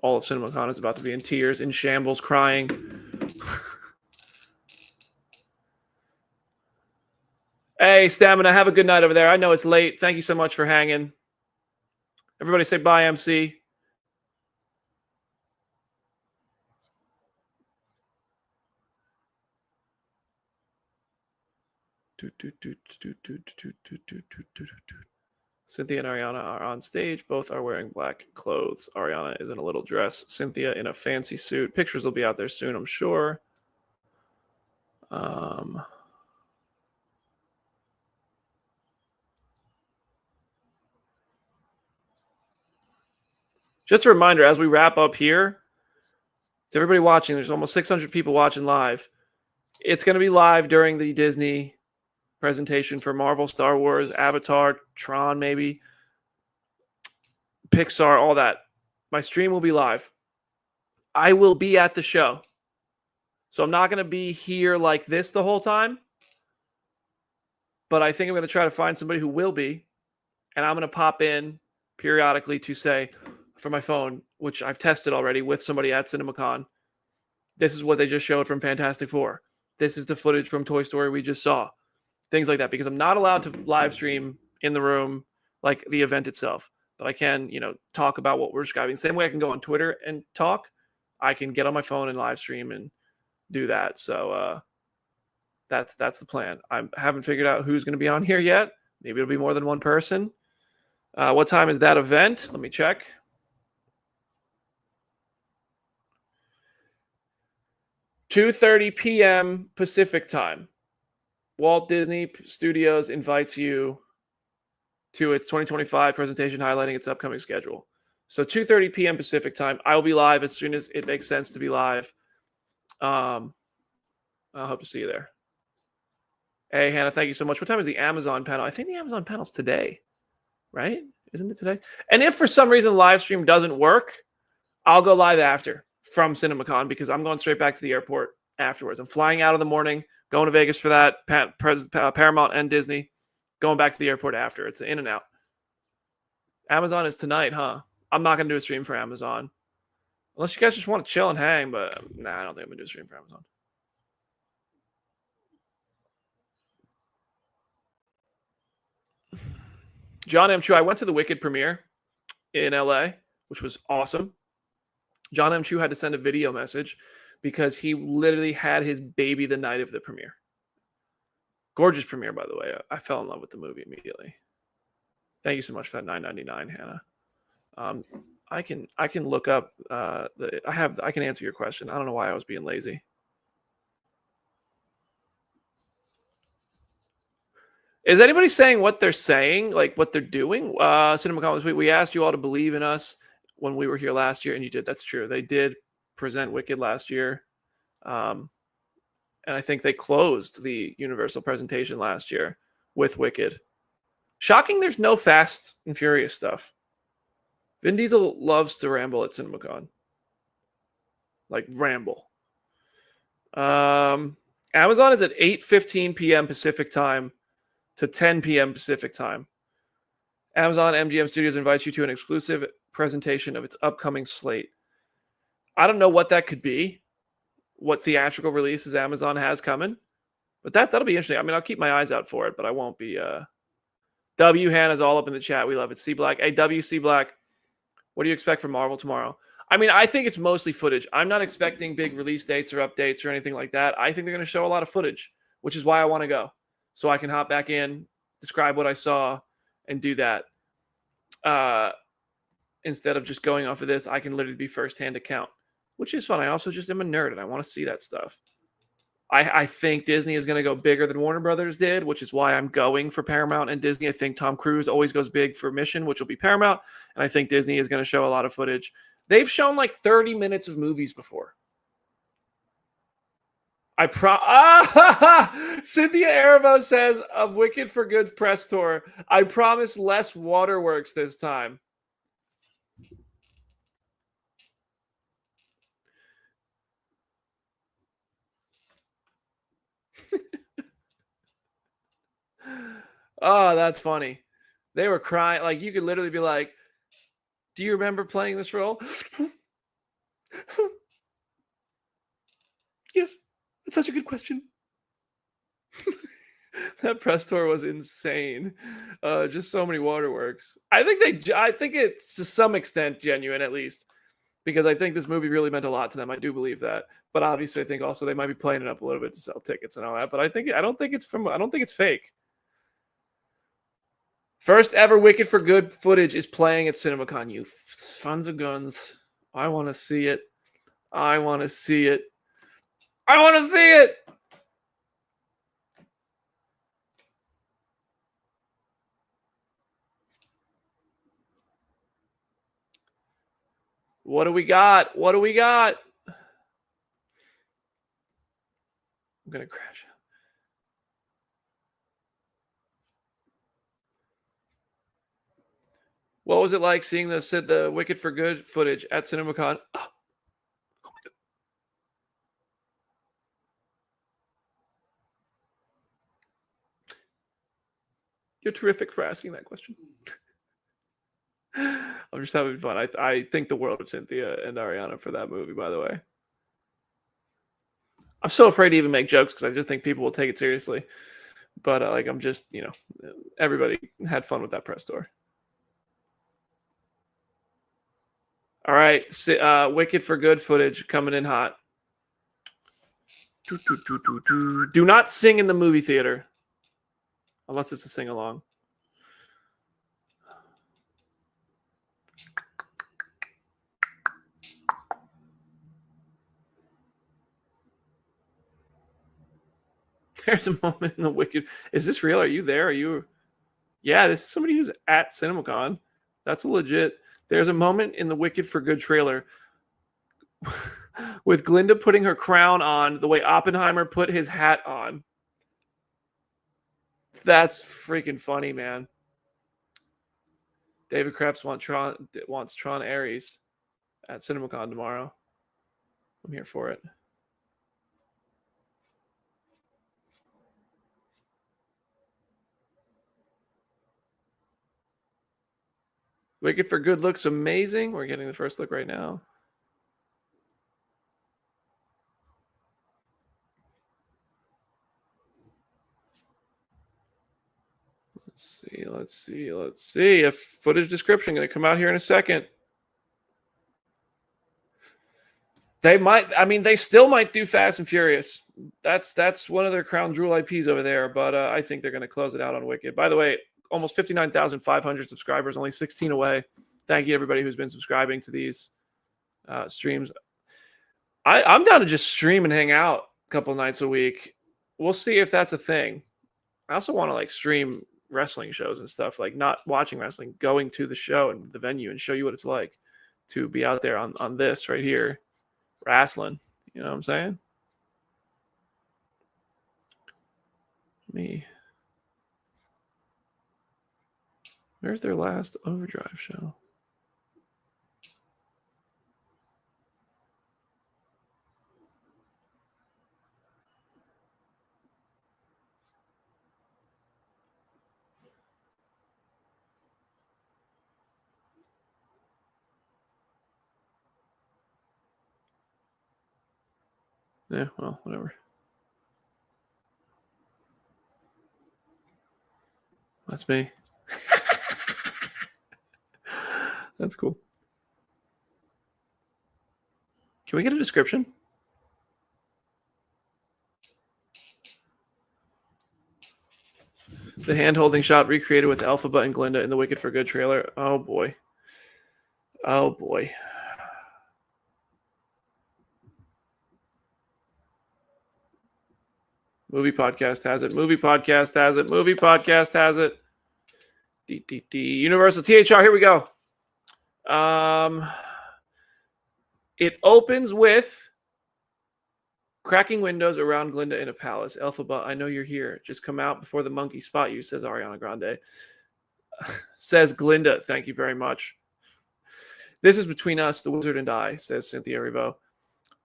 All of CinemaCon is about to be in tears, in shambles, crying. Hey, Stamina, have a good night over there. I know it's late. Thank you so much for hanging. Everybody say bye, MC. Cynthia and Ariana are on stage. Both are wearing black clothes. Ariana is in a little dress. Cynthia in a fancy suit. Pictures will be out there soon, I'm sure. Just a reminder, as we wrap up here, to everybody watching, there's almost 600 people watching live. It's going to be live during the Disney presentation for Marvel, Star Wars, Avatar, Tron, maybe, Pixar, all that. My stream will be live. I will be at the show. So I'm not going to be here like this the whole time. But I think I'm going to try to find somebody who will be. And I'm going to pop in periodically to say, from my phone, which I've tested already with somebody at CinemaCon, this is what they just showed from Fantastic Four. This is the footage from Toy Story we just saw. Things like that. Because I'm not allowed to live stream in the room like the event itself. But I can, talk about what we're describing. Same way I can go on Twitter and talk. I can get on my phone and live stream and do that. So that's the plan. I haven't figured out who's going to be on here yet. Maybe it'll be more than one person. What time is that event? Let me check. $2:30 p.m. Pacific time. Walt Disney Studios invites you to its 2025 presentation highlighting its upcoming schedule. So 2:30 p.m. Pacific time. I will be live as soon as it makes sense to be live. I hope to see you there. Hey, Hannah, thank you so much. What time is the Amazon panel? I think the Amazon panel's today, right? Isn't it today? And if for some reason live stream doesn't work, I'll go live after from CinemaCon because I'm going straight back to the airport afterwards. I'm flying out in the morning, going to Vegas for that, Paramount and Disney, going back to the airport after. It's in and out. Amazon is tonight, huh? I'm not going to do a stream for Amazon. Unless you guys just want to chill and hang, but nah, I don't think I'm going to do a stream for Amazon. John M. Chu, I went to the Wicked premiere in LA, which was awesome. John M. Chu had to send a video message because he literally had his baby the night of the premiere. Gorgeous premiere, by the way. I fell in love with the movie immediately. Thank you so much for that $9.99, Hannah. I can look up I can answer your question. I don't know why I was being lazy. Is anybody saying what they're saying, like what they're doing? CinemaCon this week, we asked you all to believe in us when we were here last year, and you did. That's true. They did present Wicked last year. And I think they closed the Universal presentation last year with Wicked. Shocking there's no Fast and Furious stuff. Vin Diesel loves to ramble at CinemaCon. Like ramble. Amazon is at 8:15 p.m. Pacific time to 10 p.m. Pacific time. Amazon MGM Studios invites you to an exclusive presentation of its upcoming slate. I don't know what that could be, what theatrical releases Amazon has coming, but that'll be interesting. I mean, I'll keep my eyes out for it, but I won't be. W Hannah's all up in the chat. We love it. C Black. Hey, WC Black, what do you expect from Marvel tomorrow? I mean, I think it's mostly footage. I'm not expecting big release dates or updates or anything like that. I think they're going to show a lot of footage, which is why I want to go. So I can hop back in, describe what I saw, and do that. Instead of just going off of this, I can literally be firsthand account, which is fun. I also just am a nerd, and I want to see that stuff. I think Disney is going to go bigger than Warner Brothers did, which is why I'm going for Paramount and Disney. I think Tom Cruise always goes big for Mission, which will be Paramount. And I think Disney is going to show a lot of footage. They've shown like 30 minutes of movies before. Cynthia Erevo says of Wicked for Good's press tour, I promise less waterworks this time. Oh, that's funny. They were crying. Like, you could literally be like, do you remember playing this role? Yes, that's such a good question. That press tour was insane. Just so many waterworks. I think it's to some extent genuine, at least. because I think this movie really meant a lot to them. I do believe that, but obviously I think also they might be playing it up a little bit to sell tickets and all that. But I don't think it's fake. First ever Wicked for Good footage is playing at CinemaCon. You sons of guns! I want to see it. I want to see it. I want to see it. What do we got? What do we got? I'm gonna crash out. What was it like seeing the Wicked for Good footage at CinemaCon? Oh. You're terrific for asking that question. I'm just having fun. I think the world of Cynthia and Ariana for that movie, by the way. I'm so afraid to even make jokes because I just think people will take it seriously. But I'm just, everybody had fun with that press tour. All right, Wicked for Good footage coming in hot. Do not sing in the movie theater. Unless it's a sing-along. There's a moment in the Wicked. Is this real? Are you there? Are you? Yeah, this is somebody who's at CinemaCon. That's legit. There's a moment in the Wicked for Good trailer with Glinda putting her crown on the way Oppenheimer put his hat on. That's freaking funny, man. David Krebs wants Tron Ares at CinemaCon tomorrow. I'm here for it. Wicked for Good looks amazing. We're getting the first look right now. Let's see. A footage description going to come out here in a second. They still might do Fast and Furious. That's one of their crown jewel IPs over there, but I think they're going to close it out on Wicked. By the way, almost 59,500 subscribers, only 16 away. Thank you everybody who's been subscribing to these streams. I'm down to just stream and hang out a couple nights a week. We'll see if that's a thing. I also want to stream wrestling shows and stuff, not watching wrestling, going to the show and the venue and show you what it's like to be out there on this right here, wrestling. You know what I'm saying? Where's their last Overdrive show? Yeah, well, whatever. That's me. That's cool. Can we get a description? The hand-holding shot recreated with Elphaba and Glinda in the Wicked for Good trailer. Oh, boy. Oh, boy. Movie podcast has it. Movie podcast has it. Movie podcast has it. Universal THR. Here we go. It opens with cracking windows around Glinda in a palace. Elphaba, I know you're here. Just come out before the monkey spot you, says Ariana Grande. Says Glinda, thank you very much. This is between us, the wizard and I, says Cynthia Erivo.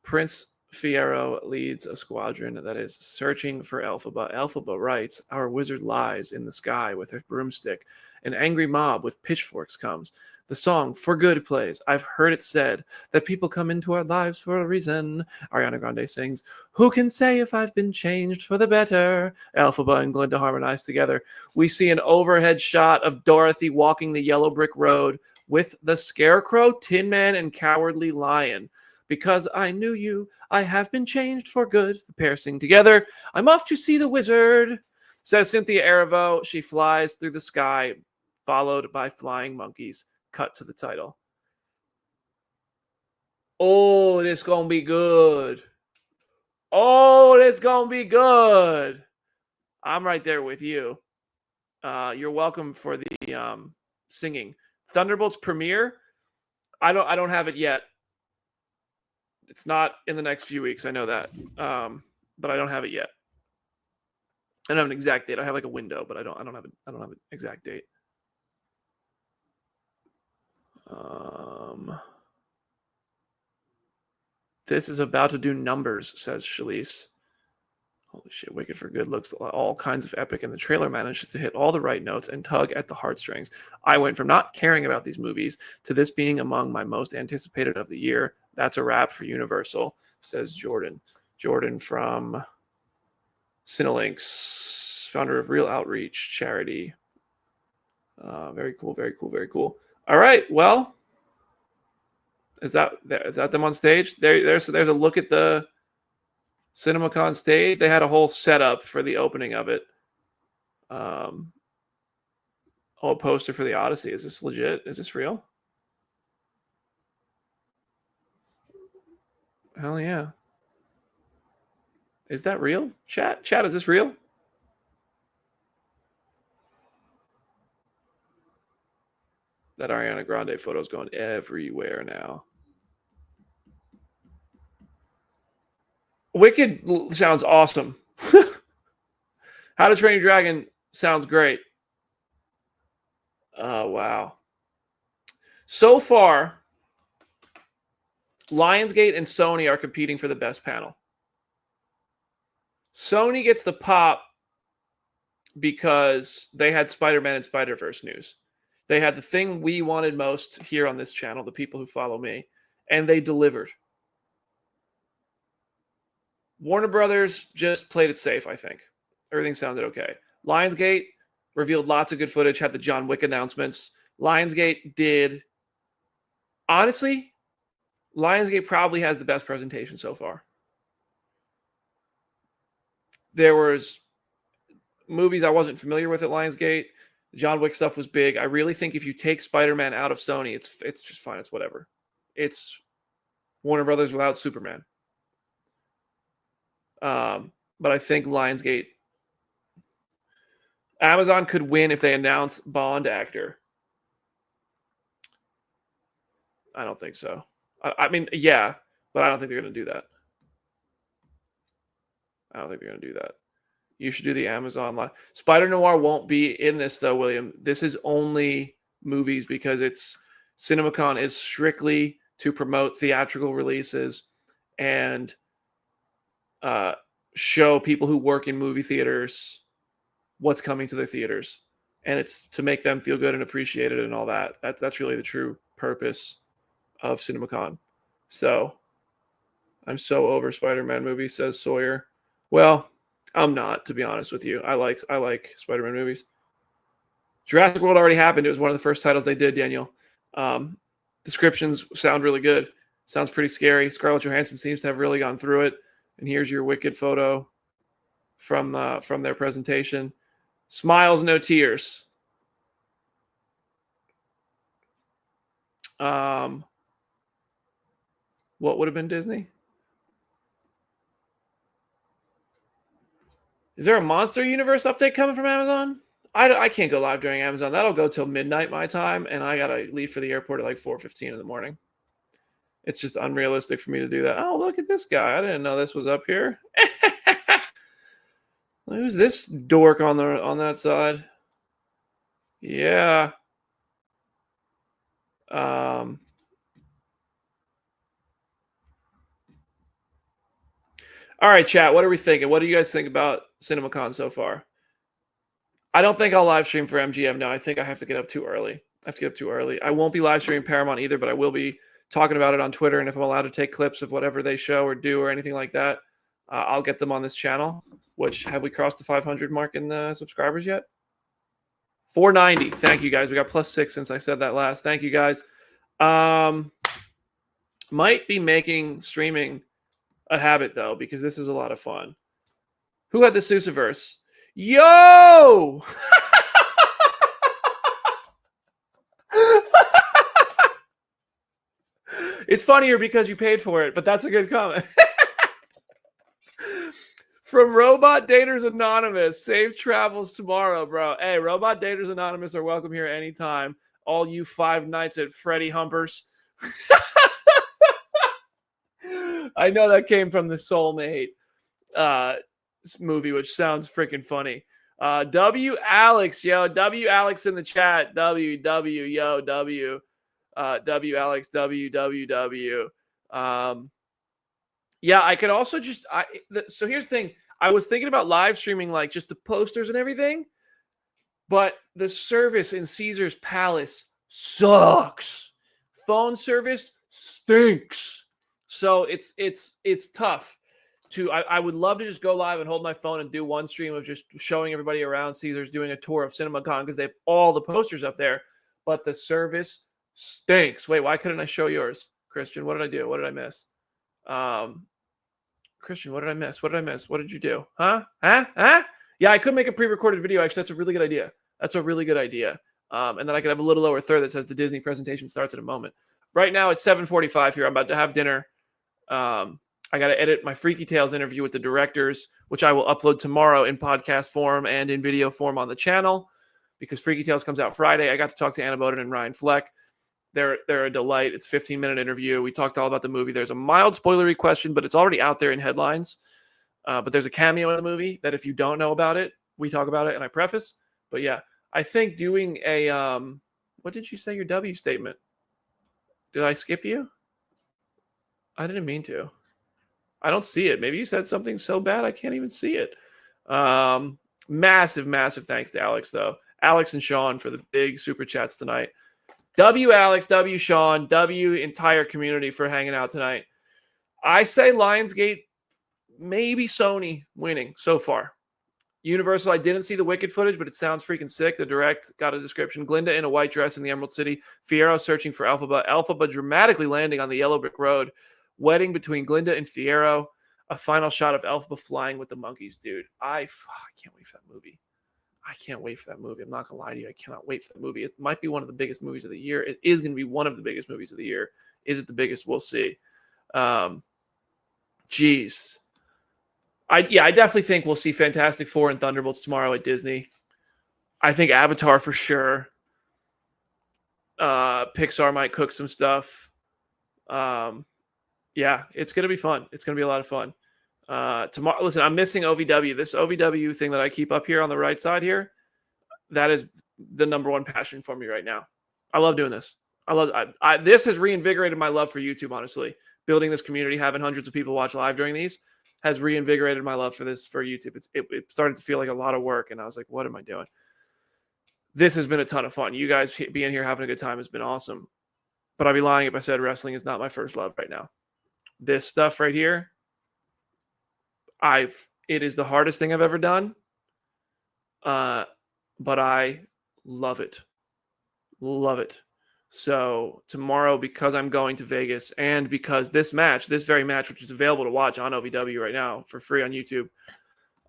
Prince Fierro leads a squadron that is searching for Elphaba. Elphaba writes, our wizard lies in the sky with her broomstick. An angry mob with pitchforks comes. The song For Good plays. I've heard it said that people come into our lives for a reason. Ariana Grande sings, who can say if I've been changed for the better? Elphaba and Glinda harmonize together. We see an overhead shot of Dorothy walking the yellow brick road with the Scarecrow, Tin Man, and Cowardly Lion. Because I knew you, I have been changed for good. The pair sing together. I'm off to see the wizard, says Cynthia Erivo. She flies through the sky, followed by flying monkeys. Cut to the title. Oh, this gonna be good. Oh, this gonna be good. I'm right there with you. You're welcome for the singing. Thunderbolts premiere. I don't have it yet. It's not in the next few weeks. I know that, but I don't have it yet. I don't have an exact date. I have like a window, but I don't have an exact date. This is about to do numbers, says Shalise. Holy shit, Wicked for Good looks all kinds of epic, and the trailer manages to hit all the right notes and tug at the heartstrings. I went from not caring about these movies to this being among my most anticipated of the year. That's a wrap for Universal, says Jordan. Jordan from Cinelinx, founder of Real Outreach Charity. Very cool, very cool, very cool. All right, well, is that them on stage? There's a look at the CinemaCon stage. They had a whole setup for the opening of it. A poster for the Odyssey. Is this legit? Is this real? Hell yeah. Is that real? Chat, is this real? That Ariana Grande photo is going everywhere now. Wicked sounds awesome. How to Train Your Dragon sounds great. Oh, wow. So far, Lionsgate and Sony are competing for the best panel. Sony gets the pop because they had Spider-Man and Spider-Verse news. They had the thing we wanted most here on this channel, the people who follow me, and they delivered. Warner Brothers just played it safe, I think. Everything sounded okay. Lionsgate revealed lots of good footage, had the John Wick announcements. Lionsgate did... Honestly, Lionsgate probably has the best presentation so far. There was movies I wasn't familiar with at Lionsgate. The John Wick stuff was big. I really think if you take Spider-Man out of Sony, it's just fine. It's whatever. It's Warner Brothers without Superman. But I think Lionsgate... Amazon could win if they announce Bond actor. I don't think so. I mean, yeah, but I don't think they're going to do that. I don't think they're going to do that. You should do the Amazon live. Spider Noir won't be in this, though, William. This is only movies because CinemaCon is strictly to promote theatrical releases and show people who work in movie theaters what's coming to their theaters. And it's to make them feel good and appreciated and all that. That's really the true purpose of CinemaCon. So I'm so over Spider-Man movies, says Sawyer. Well, I'm not, to be honest with you. I like Spider-Man movies. Jurassic World already happened. It was one of the first titles they did, Daniel. Descriptions sound really good. Sounds pretty scary. Scarlett Johansson seems to have really gone through it. And here's your Wicked photo from their presentation. Smiles, no tears. What would have been Disney? Is there a Monster Universe update coming from Amazon? I can't go live during Amazon. That'll go till midnight my time, and I gotta leave for the airport at like 4:15 in the morning. It's just unrealistic for me to do that. Oh, look at this guy. I didn't know this was up here. Who's this dork on that side? Yeah. All right, chat. What are we thinking? What do you guys think about CinemaCon so far? I don't think I'll live stream for MGM. No, I think I have to get up too early. I won't be live streaming Paramount either, but I will be talking about it on Twitter. And if I'm allowed to take clips of whatever they show or do or anything like that, I'll get them on this channel. Which, have we crossed the 500 mark in the subscribers yet? 490. Thank you guys. We got +6 since I said that last. Thank you guys. Might be making streaming a habit though, because this is a lot of fun. Who had the Sousaverse? Yo! It's funnier because you paid for it, but that's a good comment. From Robot Daters Anonymous, safe travels tomorrow, bro. Hey, Robot Daters Anonymous are welcome here anytime. All you 5 nights at Freddy Humpers. I know that came from the Soulmate movie, which sounds freaking funny. W Alex, yo, W Alex in the chat. W yo, W. W Alex, W. Yeah, I could also just so here's the thing. I was thinking about live streaming like just the posters and everything, but the service in Caesar's Palace sucks. Phone service stinks. So it's tough to I would love to just go live and hold my phone and do one stream of just showing everybody around Caesar's, doing a tour of CinemaCon because they have all the posters up there, but the service stinks. Wait, why couldn't I show yours, Christian? What did I do? What did I miss? Christian, what did I miss? What did I miss? What did you do? Huh? Yeah, I could make a pre-recorded video. Actually, that's a really good idea. And then I could have a little lower third that says the Disney presentation starts in a moment. Right now, it's 7:45 here. I'm about to have dinner. I got to edit my Freaky Tales interview with the directors, which I will upload tomorrow in podcast form and in video form on the channel because Freaky Tales comes out Friday. I got to talk to Anna Boden and Ryan Fleck. They're a delight. It's a 15-minute interview. We talked all about the movie. There's a mild spoilery question, but it's already out there in headlines. But there's a cameo in the movie that if you don't know about it, we talk about it and I preface. But yeah, I think doing a what did you say your W statement? Did I skip you? I didn't mean to. I don't see it. Maybe you said something so bad I can't even see it. Massive thanks to Alex, though. Alex and Sean for the big super chats tonight. W Alex, W Sean, W entire community for hanging out tonight. I say Lionsgate, maybe Sony winning so far. Universal, I didn't see the Wicked footage, but it sounds freaking sick. The direct got a description. Glinda in a white dress in the Emerald City. Fiyero searching for Elphaba. Elphaba dramatically landing on the yellow brick road. Wedding between Glinda and Fiyero. A final shot of Elphaba flying with the monkeys, dude. I can't wait for that movie. I can't wait for that movie. I'm not going to lie to you. I cannot wait for that movie. It might be one of the biggest movies of the year. It is going to be one of the biggest movies of the year. Is it the biggest? We'll see. Jeez. I definitely think we'll see Fantastic Four and Thunderbolts tomorrow at Disney. I think Avatar for sure. Pixar might cook some stuff. Yeah, it's going to be fun. It's going to be a lot of fun. Tomorrow, listen, I'm missing OVW. This OVW thing that I keep up here on the right side here, that is the number one passion for me right now. I love doing this. This has reinvigorated my love for YouTube, honestly. Building this community, having hundreds of people watch live during these has reinvigorated my love for YouTube. It started to feel like a lot of work, and I was like, what am I doing? This has been a ton of fun. You guys being here having a good time has been awesome. But I'd be lying if I said wrestling is not my first love right now. This stuff right here, it is the hardest thing I've ever done. But I love it. Love it. So tomorrow, because I'm going to Vegas and because this very match, which is available to watch on OVW right now for free on YouTube,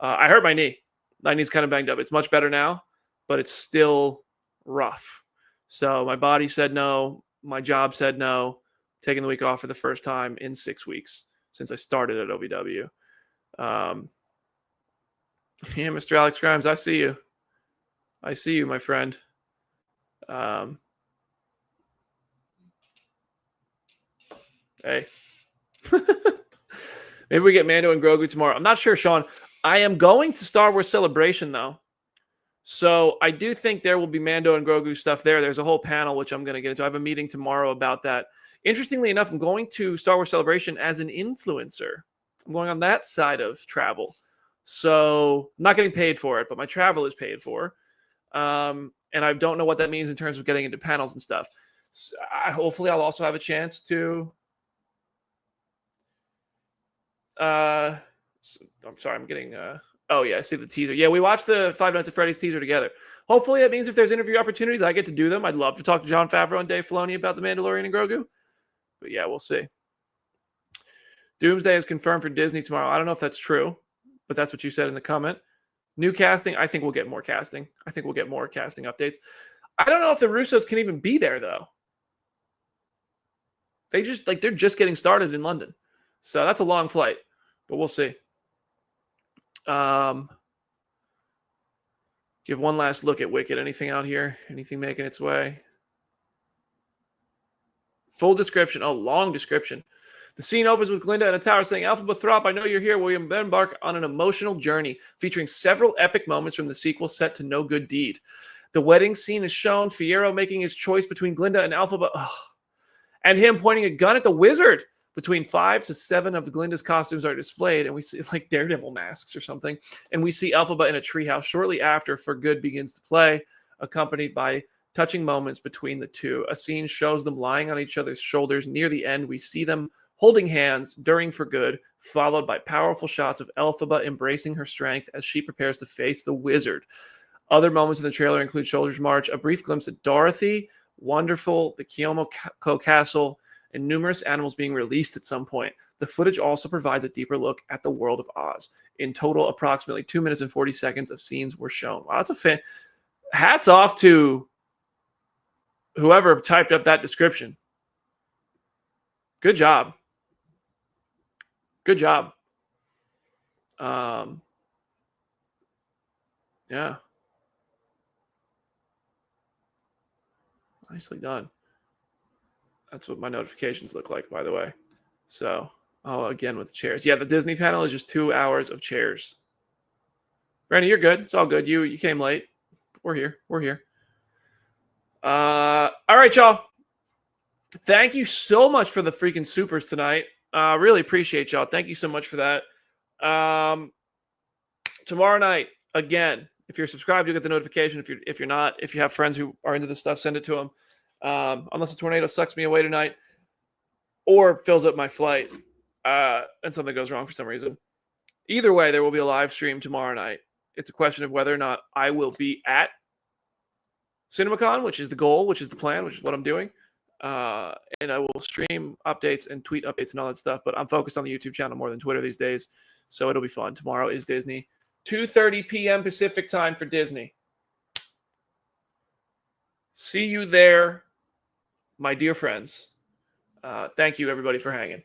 I hurt my knee. My knee's kind of banged up. It's much better now, but it's still rough. So my body said no. My job said no. Taking the week off for the first time in 6 weeks since I started at OVW. Yeah, Mr. Alex Grimes, I see you. I see you, my friend. Hey. Maybe we get Mando and Grogu tomorrow. I'm not sure, Sean. I am going to Star Wars Celebration, though. So I do think there will be Mando and Grogu stuff there. There's a whole panel, which I'm going to get into. I have a meeting tomorrow about that. Interestingly enough, I'm going to Star Wars Celebration as an influencer. I'm going on that side of travel. So I'm not getting paid for it, but my travel is paid for. And I don't know what that means in terms of getting into panels and stuff. So hopefully I'll also have a chance to... I'm sorry, I'm getting Oh, yeah, I see the teaser. Yeah, we watched the Five Nights at Freddy's teaser together. Hopefully that means if there's interview opportunities, I get to do them. I'd love to talk to Jon Favreau and Dave Filoni about The Mandalorian and Grogu. But yeah, we'll see. Doomsday is confirmed for Disney tomorrow. I don't know if that's true, but that's what you said in the comment. New casting, I think we'll get more casting. I think we'll get more casting updates. I don't know if the Russos can even be there, though. They're just getting started in London. So that's a long flight, but we'll see. Give one last look at Wicked. Anything out here? Anything making its way? Full description. Oh, long description. The scene opens with Glinda in a tower saying, Alphaba Throp, I know you're here. Will you embark on an emotional journey featuring several epic moments from the sequel set to No Good Deed. The wedding scene is shown, Fiyero making his choice between Glinda and Alphaba, and him pointing a gun at the wizard. Between 5 to 7 of Glinda's costumes are displayed, and we see like Daredevil masks or something. And we see Alphaba in a treehouse shortly after For Good begins to play, accompanied by touching moments between the two. A scene shows them lying on each other's shoulders. Near the end, we see them holding hands during For Good, followed by powerful shots of Elphaba embracing her strength as she prepares to face the wizard. Other moments in the trailer include Shoulders March, a brief glimpse at Dorothy, Wonderful, the Kyomako Castle, and numerous animals being released at some point. The footage also provides a deeper look at the world of Oz. In total, approximately 2 minutes and 40 seconds of scenes were shown. Wow, that's a fan. Hats off to whoever typed up that description. Good job. Good job. Yeah. Nicely done. That's what my notifications look like, by the way. So, again with the chairs. Yeah, the Disney panel is just 2 hours of chairs. Brandon, you're good. It's all good. You came late. We're here. All right, y'all. Thank you so much for the freaking supers tonight. Really appreciate y'all. Thank you so much for that. Tomorrow night, again, if you're subscribed, you'll get the notification. If you're not, if you have friends who are into this stuff, send it to them. Unless a tornado sucks me away tonight or fills up my flight and something goes wrong for some reason. Either way, there will be a live stream tomorrow night. It's a question of whether or not I will be at CinemaCon, which is the goal, which is the plan, which is what I'm doing. And I will stream updates and tweet updates and all that stuff. But I'm focused on the YouTube channel more than Twitter these days. So it'll be fun. Tomorrow is Disney. 2:30 p.m. Pacific time for Disney. See you there, my dear friends. Thank you, everybody, for hanging.